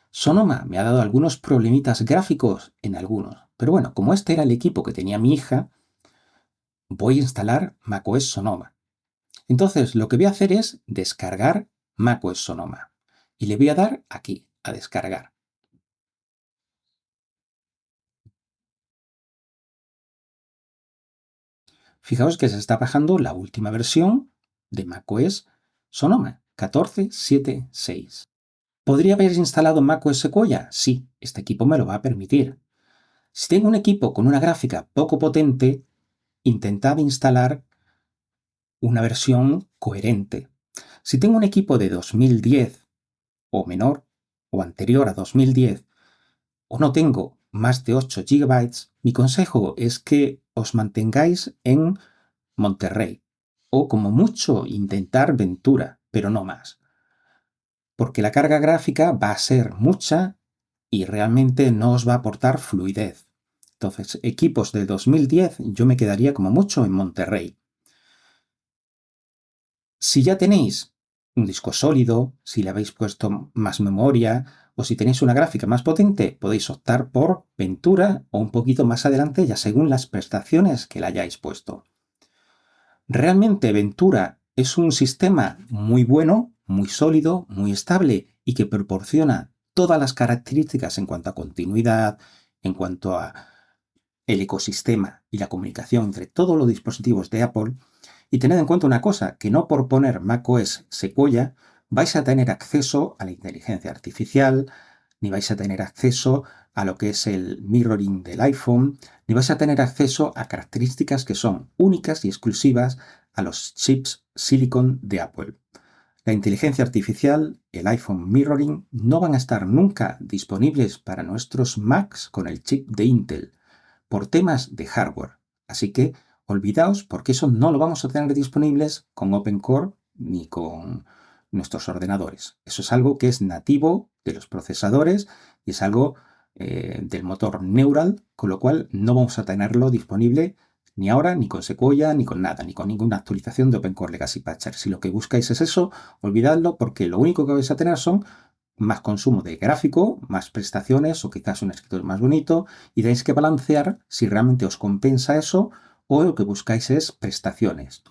Sonoma me ha dado algunos problemitas gráficos en algunos, pero bueno, como este era el equipo que tenía mi hija, voy a instalar macOS Sonoma. Entonces lo que voy a hacer es descargar macOS Sonoma y le voy a dar aquí, a descargar. Fijaos que se está bajando la última versión de macOS Sonoma, 14.7.6. ¿Podría haber instalado macOS Sequoia? Sí, este equipo me lo va a permitir. Si tengo un equipo con una gráfica poco potente, intentad instalar una versión coherente. Si tengo un equipo de 2010 o menor o anterior a 2010 o no tengo más de 8 GB, mi consejo es que os mantengáis en Monterrey o como mucho intentar Ventura, pero no más. Porque la carga gráfica va a ser mucha y realmente no os va a aportar fluidez. Entonces, equipos de 2010 yo me quedaría como mucho en Monterrey. Si ya tenéis un disco sólido, si le habéis puesto más memoria o si tenéis una gráfica más potente, podéis optar por Ventura o un poquito más adelante ya según las prestaciones que le hayáis puesto. Realmente Ventura es un sistema muy bueno, muy sólido, muy estable y que proporciona todas las características en cuanto a continuidad, en cuanto a el ecosistema y la comunicación entre todos los dispositivos de Apple. Y tened en cuenta una cosa, que no por poner macOS Sequoia vais a tener acceso a la inteligencia artificial, ni vais a tener acceso a lo que es el mirroring del iPhone, ni vais a tener acceso a características que son únicas y exclusivas a los chips Silicon de Apple. La inteligencia artificial, el iPhone mirroring, no van a estar nunca disponibles para nuestros Macs con el chip de Intel por temas de hardware. Así que olvidaos porque eso no lo vamos a tener disponibles con OpenCore ni con nuestros ordenadores. Eso es algo que es nativo de los procesadores y es algo del motor Neural, con lo cual no vamos a tenerlo disponible ni ahora, ni con Sequoia, ni con nada, ni con ninguna actualización de OpenCore Legacy Patcher. Si lo que buscáis es eso, olvidadlo porque lo único que vais a tener son más consumo de gráfico, más prestaciones o quizás un escritorio más bonito y tenéis que balancear si realmente os compensa eso o lo que buscáis es prestaciones.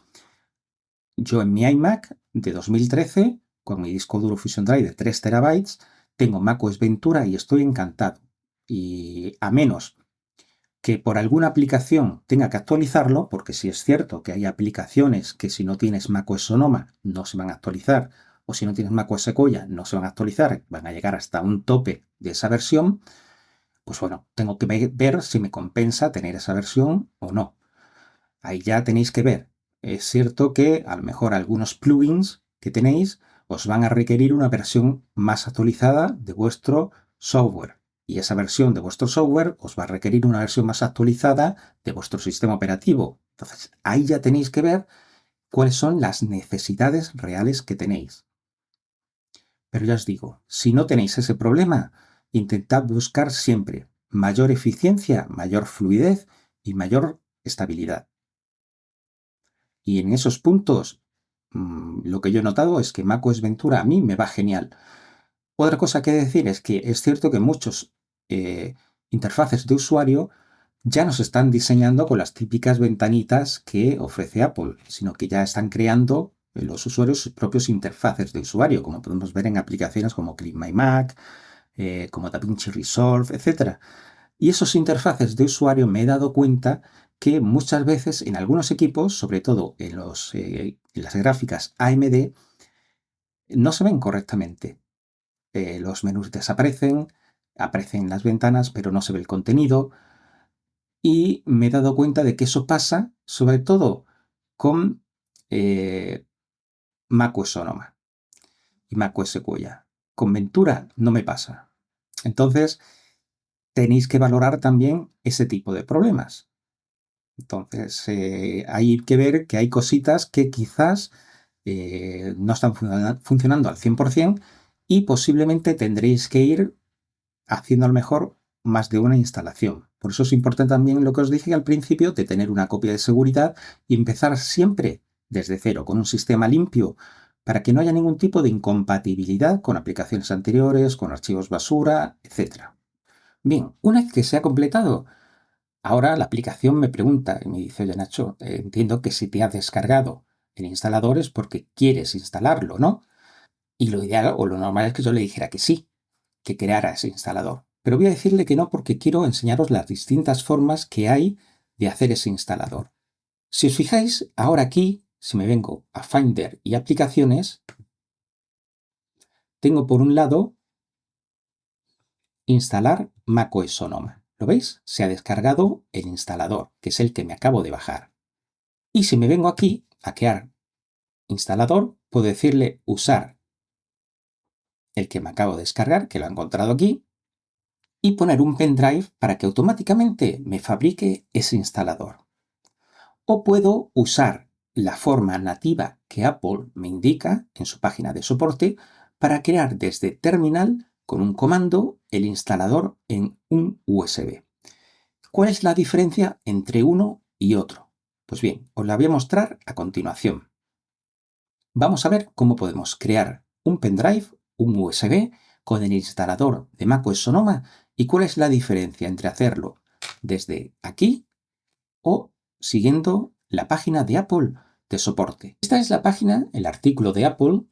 Yo en mi iMac de 2013, con mi disco duro Fusion Drive de 3 terabytes, tengo macOS Ventura y estoy encantado. Y a menos que por alguna aplicación tenga que actualizarlo, porque sí es cierto que hay aplicaciones que si no tienes macOS Sonoma no se van a actualizar, o si no tienes macOS Sequoia no se van a actualizar, van a llegar hasta un tope de esa versión, pues bueno, tengo que ver si me compensa tener esa versión o no. Ahí ya tenéis que ver. Es cierto que a lo mejor algunos plugins que tenéis os van a requerir una versión más actualizada de vuestro software. Y esa versión de vuestro software os va a requerir una versión más actualizada de vuestro sistema operativo. Entonces, ahí ya tenéis que ver cuáles son las necesidades reales que tenéis. Pero ya os digo, si no tenéis ese problema, intentad buscar siempre mayor eficiencia, mayor fluidez y mayor estabilidad. Y en esos puntos, lo que yo he notado es que macOS Ventura a mí me va genial. Otra cosa que decir es que es cierto que muchos interfaces de usuario ya no se están diseñando con las típicas ventanitas que ofrece Apple, sino que ya están creando los usuarios sus propios interfaces de usuario, como podemos ver en aplicaciones como Clip My Mac, como DaVinci Resolve, etc. Y esos interfaces de usuario me he dado cuenta que muchas veces en algunos equipos, sobre todo en las gráficas AMD, no se ven correctamente. Los menús desaparecen, aparecen las ventanas, pero no se ve el contenido. Y me he dado cuenta de que eso pasa sobre todo con macOS Sonoma y macOS Sequoia. Con Ventura no me pasa. Entonces, tenéis que valorar también ese tipo de problemas. Entonces, hay que ver que hay cositas que quizás no están funcionando al 100% y posiblemente tendréis que ir haciendo a lo mejor más de una instalación. Por eso es importante también lo que os dije al principio de tener una copia de seguridad y empezar siempre desde cero, con un sistema limpio, para que no haya ningún tipo de incompatibilidad con aplicaciones anteriores, con archivos basura, etc. Bien, una vez que se ha completado, ahora la aplicación me pregunta y me dice, oye Nacho, entiendo que si te has descargado el instalador es porque quieres instalarlo, ¿no? Y lo ideal o lo normal es que yo le dijera que sí, que creara ese instalador. Pero voy a decirle que no porque quiero enseñaros las distintas formas que hay de hacer ese instalador. Si os fijáis, ahora aquí, si me vengo a Finder y aplicaciones, tengo por un lado instalar macOS Sonoma. ¿Lo veis? Se ha descargado el instalador, que es el que me acabo de bajar. Y si me vengo aquí a crear instalador, puedo decirle usar el que me acabo de descargar, que lo he encontrado aquí, y poner un pendrive para que automáticamente me fabrique ese instalador. O puedo usar la forma nativa que Apple me indica en su página de soporte para crear desde terminal con un comando el instalador en un USB. ¿Cuál es la diferencia entre uno y otro? Pues bien, os la voy a mostrar a continuación. Vamos a ver cómo podemos crear un pendrive, un USB, con el instalador de macOS Sonoma y cuál es la diferencia entre hacerlo desde aquí o siguiendo la página de Apple de soporte. Esta es la página, el artículo de Apple,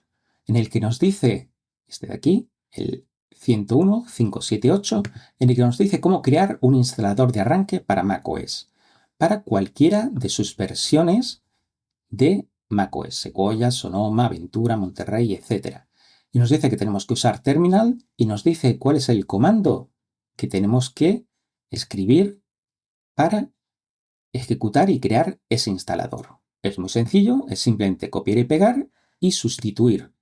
en el que nos dice, este de aquí, el 101.578, en el que nos dice cómo crear un instalador de arranque para macOS, para cualquiera de sus versiones de macOS, Sequoia, Sonoma, Ventura, Monterrey, etc. Y nos dice que tenemos que usar terminal y nos dice cuál es el comando que tenemos que escribir para ejecutar y crear ese instalador. Es muy sencillo, es simplemente copiar y pegar y sustituir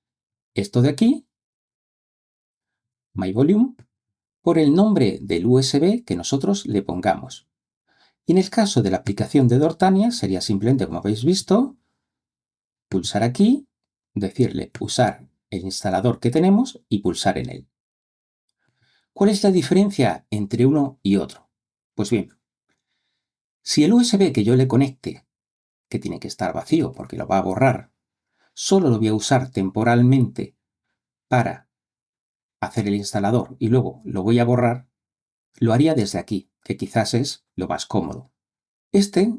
esto de aquí, MyVolume, por el nombre del USB que nosotros le pongamos. Y en el caso de la aplicación de Dortania sería simplemente, como habéis visto, pulsar aquí, decirle usar el instalador que tenemos y pulsar en él. ¿Cuál es la diferencia entre uno y otro? Pues bien, si el USB que yo le conecte, que tiene que estar vacío porque lo va a borrar, solo lo voy a usar temporalmente para hacer el instalador y luego lo voy a borrar, lo haría desde aquí, que quizás es lo más cómodo. Este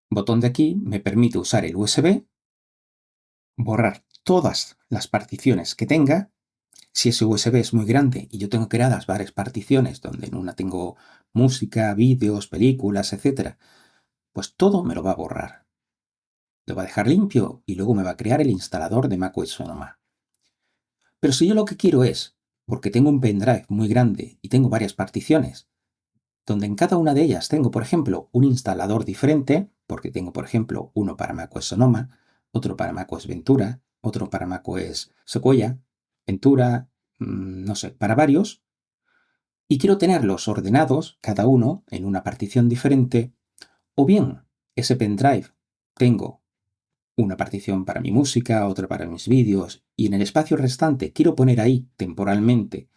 botón de aquí me permite usar el USB, borrar todas las particiones que tenga. Si ese USB es muy grande y yo tengo creadas varias particiones donde en una tengo música, vídeos, películas, etc., pues todo me lo va a borrar. Lo va a dejar limpio y luego me va a crear el instalador de macOS Sonoma. Pero si yo lo que quiero es, porque tengo un pendrive muy grande y tengo varias particiones, donde en cada una de ellas tengo, por ejemplo, un instalador diferente, porque tengo, por ejemplo, uno para macOS Sonoma, otro para macOS Ventura, otro para macOS Sequoia, Ventura, no sé, para varios, y quiero tenerlos ordenados, cada uno en una partición diferente, o bien ese pendrive tengo una partición para mi música, otra para mis vídeos, y en el espacio restante quiero poner ahí temporalmente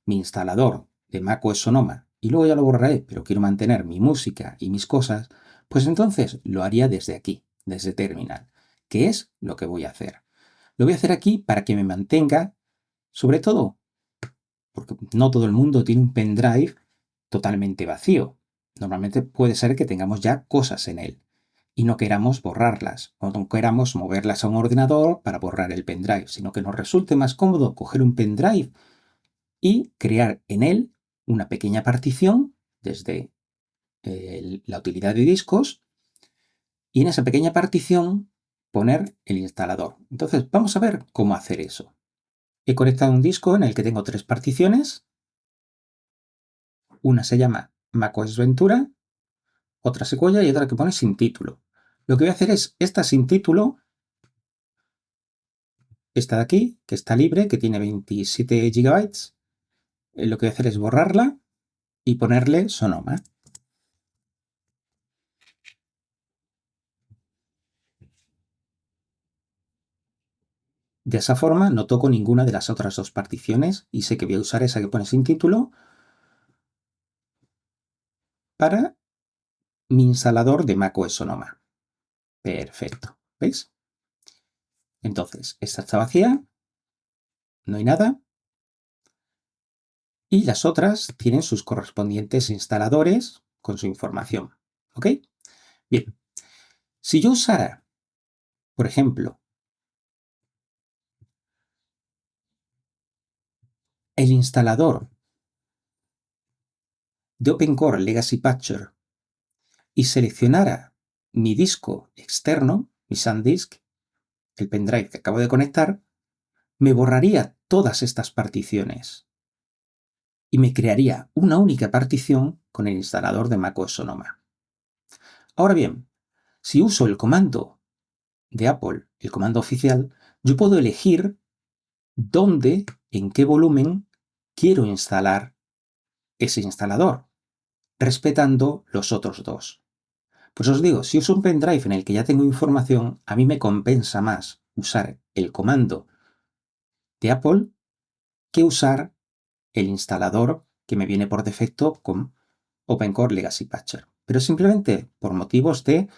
mi instalador de macOS Sonoma y luego ya lo borraré, pero quiero mantener mi música y mis cosas, pues entonces lo haría desde aquí, desde terminal, que es lo que voy a hacer. Lo voy a hacer aquí para que me mantenga, sobre todo, porque no todo el mundo tiene un pendrive totalmente vacío. Normalmente puede ser que tengamos ya cosas en él y no queramos borrarlas o no queramos moverlas a un ordenador para borrar el pendrive, sino que nos resulte más cómodo coger un pendrive y crear en él una pequeña partición desde la utilidad de discos y en esa pequeña partición poner el instalador. Entonces vamos a ver cómo hacer eso. He conectado un disco en el que tengo tres particiones. Una se llama macOS Ventura, otra Sequoia y otra que pone sin título. Lo que voy a hacer es esta sin título, esta de aquí, que está libre, que tiene 27 GB. Lo que voy a hacer es borrarla y ponerle Sonoma. De esa forma no toco ninguna de las otras dos particiones y sé que voy a usar esa que pone sin título para mi instalador de macOS Sonoma. Perfecto, ¿veis? Entonces, esta está vacía, no hay nada. Y las otras tienen sus correspondientes instaladores con su información. ¿Ok? Bien. Si yo usara, por ejemplo, el instalador de OpenCore Legacy Patcher y seleccionara mi disco externo, mi SanDisk, el pendrive que acabo de conectar, me borraría todas estas particiones y me crearía una única partición con el instalador de macOS Sonoma. Ahora bien, si uso el comando de Apple, el comando oficial, yo puedo elegir dónde, en qué volumen quiero instalar ese instalador, respetando los otros dos. Pues os digo, si uso un pendrive en el que ya tengo información, a mí me compensa más usar el comando de Apple que usar el instalador que me viene por defecto con OpenCore Legacy Patcher. Pero simplemente por motivos de,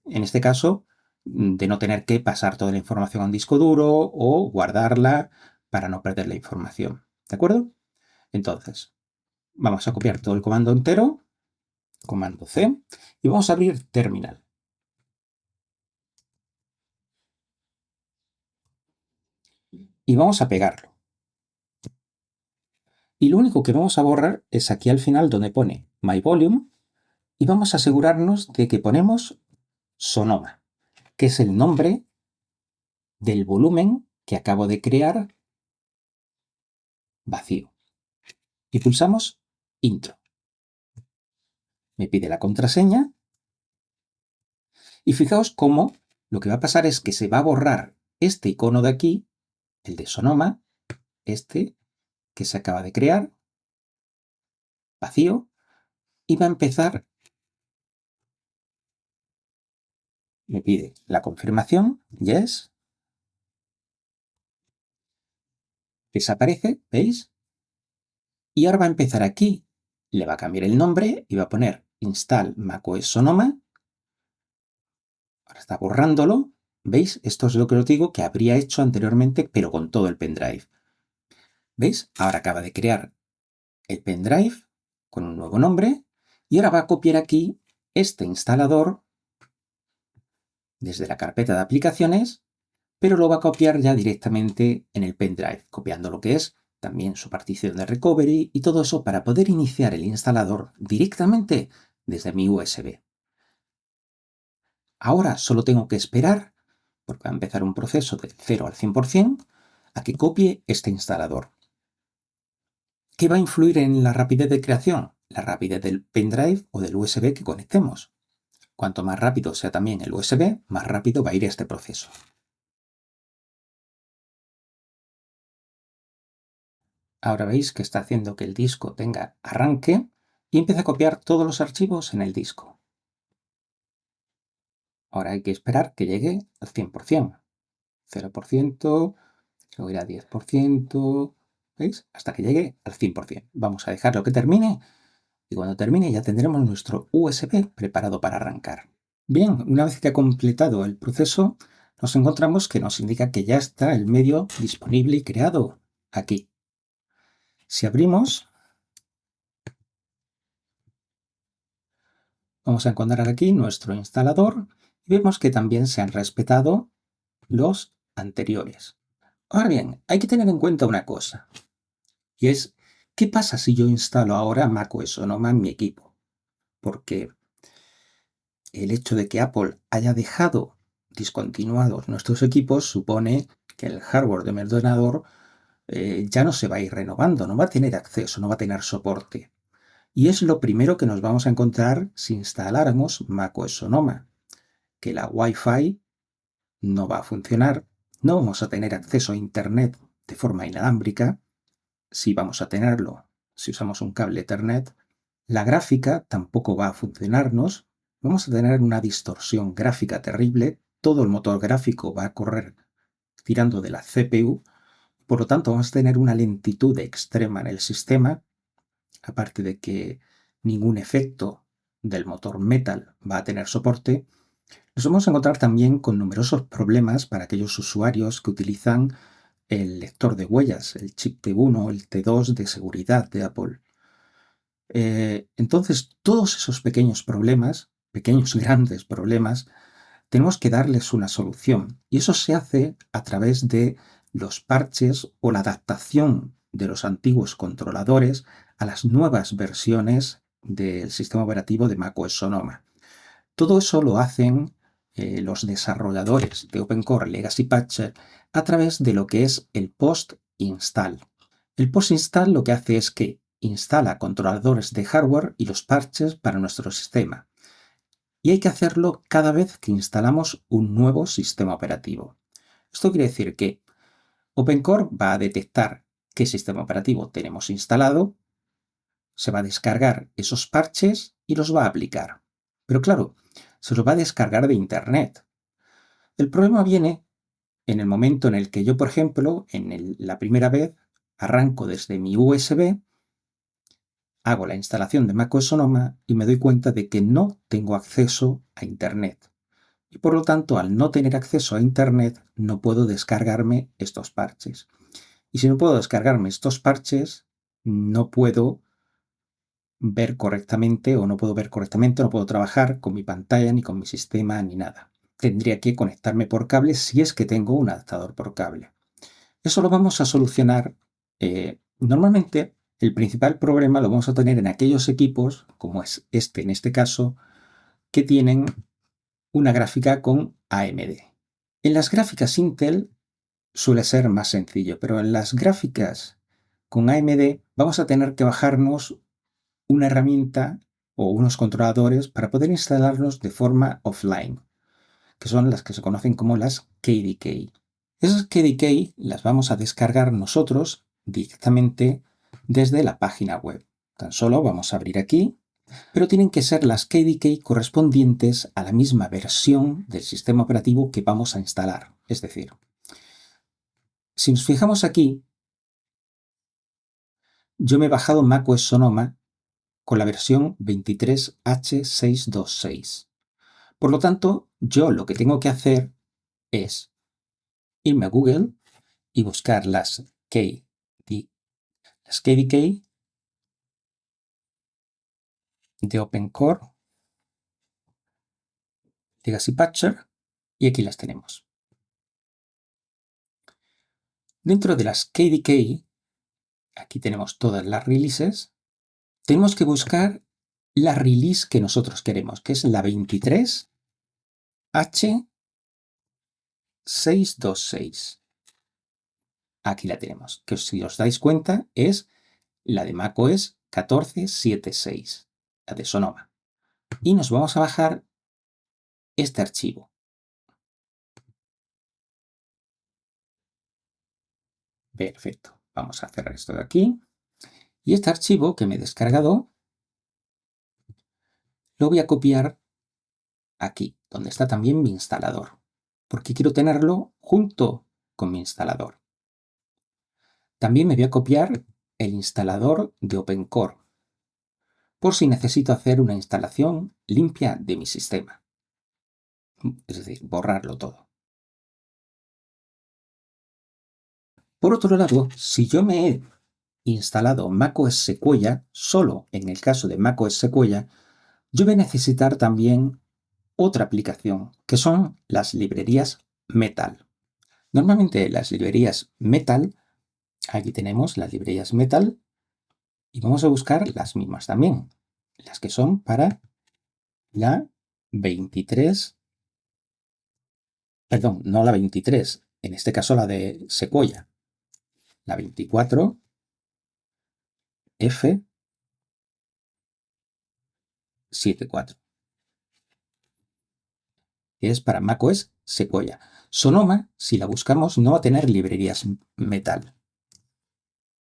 en este caso, de no tener que pasar toda la información a un disco duro o guardarla para no perder la información. ¿De acuerdo? Entonces, vamos a copiar todo el comando entero, comando C, y vamos a abrir terminal. Y vamos a pegarlo. Y lo único que vamos a borrar es aquí al final donde pone My Volume y vamos a asegurarnos de que ponemos Sonoma, que es el nombre del volumen que acabo de crear vacío. Y pulsamos Intro. Me pide la contraseña y fijaos cómo lo que va a pasar es que se va a borrar este icono de aquí, el de Sonoma, este que se acaba de crear, vacío, y va a empezar, me pide la confirmación, yes, desaparece, ¿veis? Y ahora va a empezar aquí, le va a cambiar el nombre y va a poner install macOS Sonoma. Ahora está borrándolo, ¿veis? Esto es lo que os digo que habría hecho anteriormente, pero con todo el pendrive. ¿Veis? Ahora acaba de crear el pendrive con un nuevo nombre y ahora va a copiar aquí este instalador desde la carpeta de aplicaciones, pero lo va a copiar ya directamente en el pendrive, copiando lo que es también su partición de recovery y todo eso para poder iniciar el instalador directamente desde mi USB. Ahora solo tengo que esperar, porque va a empezar un proceso del 0 al 100%, a que copie este instalador. ¿Qué va a influir en la rapidez de creación? La rapidez del pendrive o del USB que conectemos. Cuanto más rápido sea también el USB, más rápido va a ir este proceso. Ahora veis que está haciendo que el disco tenga arranque y empieza a copiar todos los archivos en el disco. Ahora hay que esperar que llegue al 100%. 0%, luego irá a 10%, ¿veis? Hasta que llegue al 100%. Vamos a dejarlo que termine y cuando termine ya tendremos nuestro USB preparado para arrancar. Bien, una vez que ha completado el proceso, nos encontramos que nos indica que ya está el medio disponible y creado aquí. Si abrimos, vamos a encontrar aquí nuestro instalador y vemos que también se han respetado los anteriores. Ahora bien, hay que tener en cuenta una cosa, y es, ¿qué pasa si yo instalo ahora macOS Sonoma en mi equipo? Porque el hecho de que Apple haya dejado discontinuados nuestros equipos supone que el hardware de mi ordenador ya no se va a ir renovando, no va a tener acceso, no va a tener soporte. Y es lo primero que nos vamos a encontrar si instaláramos macOS Sonoma, que la Wi-Fi no va a funcionar, no vamos a tener acceso a Internet de forma inalámbrica, si vamos a tenerlo, si usamos un cable Ethernet, la gráfica tampoco va a funcionarnos, vamos a tener una distorsión gráfica terrible, todo el motor gráfico va a correr tirando de la CPU. Por lo tanto, vamos a tener una lentitud extrema en el sistema, aparte de que ningún efecto del motor Metal va a tener soporte. Nos vamos a encontrar también con numerosos problemas para aquellos usuarios que utilizan el lector de huellas, el chip T1, el T2 de seguridad de Apple. Entonces, todos esos pequeños problemas, pequeños grandes problemas, tenemos que darles una solución. Y eso se hace a través de los parches o la adaptación de los antiguos controladores a las nuevas versiones del sistema operativo de macOS Sonoma. Todo eso lo hacen los desarrolladores de OpenCore Legacy Patcher a través de lo que es el post-install. El post-install lo que hace es que instala controladores de hardware y los parches para nuestro sistema. Y hay que hacerlo cada vez que instalamos un nuevo sistema operativo. Esto quiere decir que OpenCore va a detectar qué sistema operativo tenemos instalado, se va a descargar esos parches y los va a aplicar. Pero claro, se los va a descargar de Internet. El problema viene en el momento en el que yo, por ejemplo, la primera vez arranco desde mi USB, hago la instalación de macOS Sonoma y me doy cuenta de que no tengo acceso a Internet. Y por lo tanto, al no tener acceso a Internet, no puedo descargarme estos parches. Y si no puedo descargarme estos parches, no puedo ver correctamente o no puedo ver correctamente, no puedo trabajar con mi pantalla ni con mi sistema ni nada. Tendría que conectarme por cable si es que tengo un adaptador por cable. Eso lo vamos a solucionar. Normalmente el principal problema lo vamos a tener en aquellos equipos, como es en este caso, que tienen una gráfica con AMD. En las gráficas Intel suele ser más sencillo, pero en las gráficas con AMD vamos a tener que bajarnos una herramienta o unos controladores para poder instalarlos de forma offline, que son las que se conocen como las KDK. Esas KDK las vamos a descargar nosotros directamente desde la página web. Tan solo vamos a abrir aquí, pero tienen que ser las KDK correspondientes a la misma versión del sistema operativo que vamos a instalar. Es decir, si nos fijamos aquí, yo me he bajado macOS Sonoma con la versión 23H626. Por lo tanto, yo lo que tengo que hacer es irme a Google y buscar las KDK de OpenCore Legacy Patcher y aquí las tenemos. Dentro de las KDK, aquí tenemos todas las releases, tenemos que buscar la release que nosotros queremos, que es la 23H626. Aquí la tenemos, que si os dais cuenta es la de macOS 14.7.6, la de Sonoma. Y nos vamos a bajar este archivo. Perfecto. Vamos a cerrar esto de aquí. Y este archivo que me he descargado lo voy a copiar aquí, donde está también mi instalador, porque quiero tenerlo junto con mi instalador. También me voy a copiar el instalador de OpenCore, por si necesito hacer una instalación limpia de mi sistema. Es decir, borrarlo todo. Por otro lado, si yo me he instalado macOS Sequoia, solo en el caso de macOS Sequoia, yo voy a necesitar también otra aplicación, que son las librerías Metal. Normalmente las librerías Metal, aquí tenemos las librerías Metal, y vamos a buscar las mismas también, las que son para la 23, perdón, no la 23, en este caso la de Sequoia, la 24 F74, que es para macOS Sequoia. Sonoma, si la buscamos, no va a tener librerías Metal,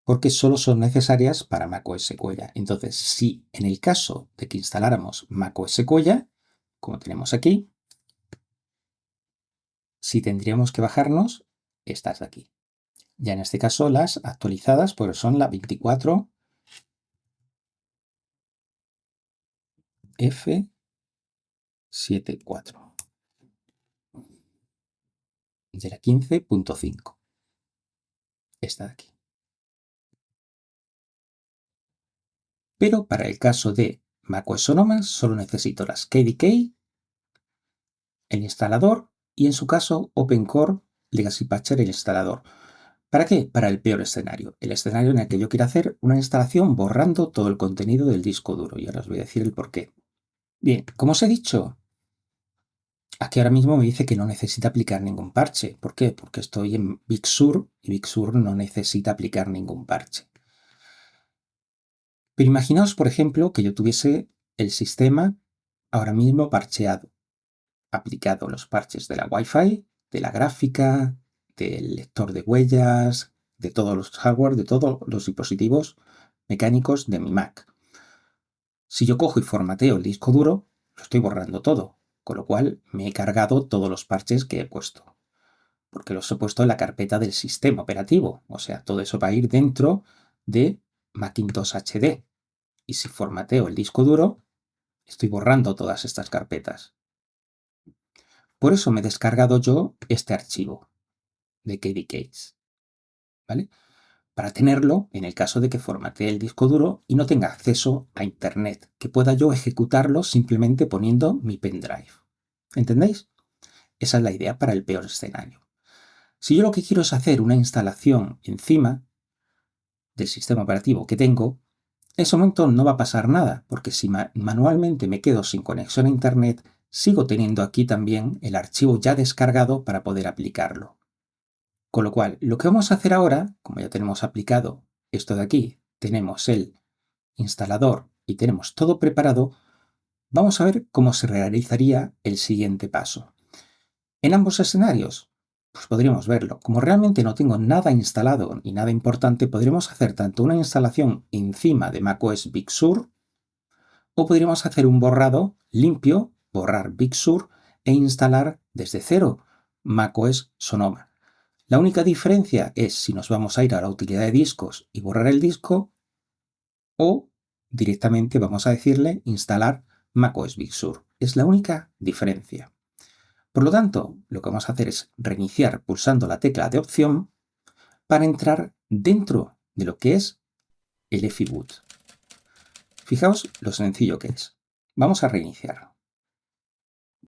porque solo son necesarias para macOS Sequoia. Entonces, si en el caso de que instaláramos macOS Sequoia, como tenemos aquí, sí tendríamos que bajarnos estas de aquí. Ya en este caso las actualizadas pues son la 24 F74 de la 15.5. Esta de aquí. Pero para el caso de macOS Sonoma solo necesito las KDK, el instalador y en su caso OpenCore Legacy Patcher el instalador. ¿Para qué? Para el peor escenario. El escenario en el que yo quiero hacer una instalación borrando todo el contenido del disco duro. Y ahora os voy a decir el porqué. Bien, como os he dicho, aquí ahora mismo me dice que no necesita aplicar ningún parche. ¿Por qué? Porque estoy en Big Sur y Big Sur no necesita aplicar ningún parche. Pero imaginaos, por ejemplo, que yo tuviese el sistema ahora mismo parcheado, aplicado los parches de la Wi-Fi, de la gráfica, del lector de huellas, de todos los hardware, de todos los dispositivos mecánicos de mi Mac. Si yo cojo y formateo el disco duro, lo estoy borrando todo, con lo cual me he cargado todos los parches que he puesto, porque los he puesto en la carpeta del sistema operativo, o sea, todo eso va a ir dentro de Macintosh HD. Y si formateo el disco duro, estoy borrando todas estas carpetas. Por eso me he descargado yo este archivo de KDKs, ¿vale? Para tenerlo en el caso de que formatee el disco duro y no tenga acceso a Internet, que pueda yo ejecutarlo simplemente poniendo mi pendrive. ¿Entendéis? Esa es la idea para el peor escenario. Si yo lo que quiero es hacer una instalación encima del sistema operativo que tengo, en ese momento no va a pasar nada, porque si manualmente me quedo sin conexión a Internet, sigo teniendo aquí también el archivo ya descargado para poder aplicarlo. Con lo cual, lo que vamos a hacer ahora, como ya tenemos aplicado esto de aquí, tenemos el instalador y tenemos todo preparado, vamos a ver cómo se realizaría el siguiente paso. En ambos escenarios, pues podríamos verlo. Como realmente no tengo nada instalado y nada importante, podríamos hacer tanto una instalación encima de macOS Big Sur o podríamos hacer un borrado limpio, borrar Big Sur e instalar desde cero macOS Sonoma. La única diferencia es si nos vamos a ir a la utilidad de discos y borrar el disco o directamente vamos a decirle instalar macOS Big Sur. Es la única diferencia. Por lo tanto, lo que vamos a hacer es reiniciar pulsando la tecla de opción para entrar dentro de lo que es el EFI Boot. Fijaos lo sencillo que es. Vamos a reiniciar.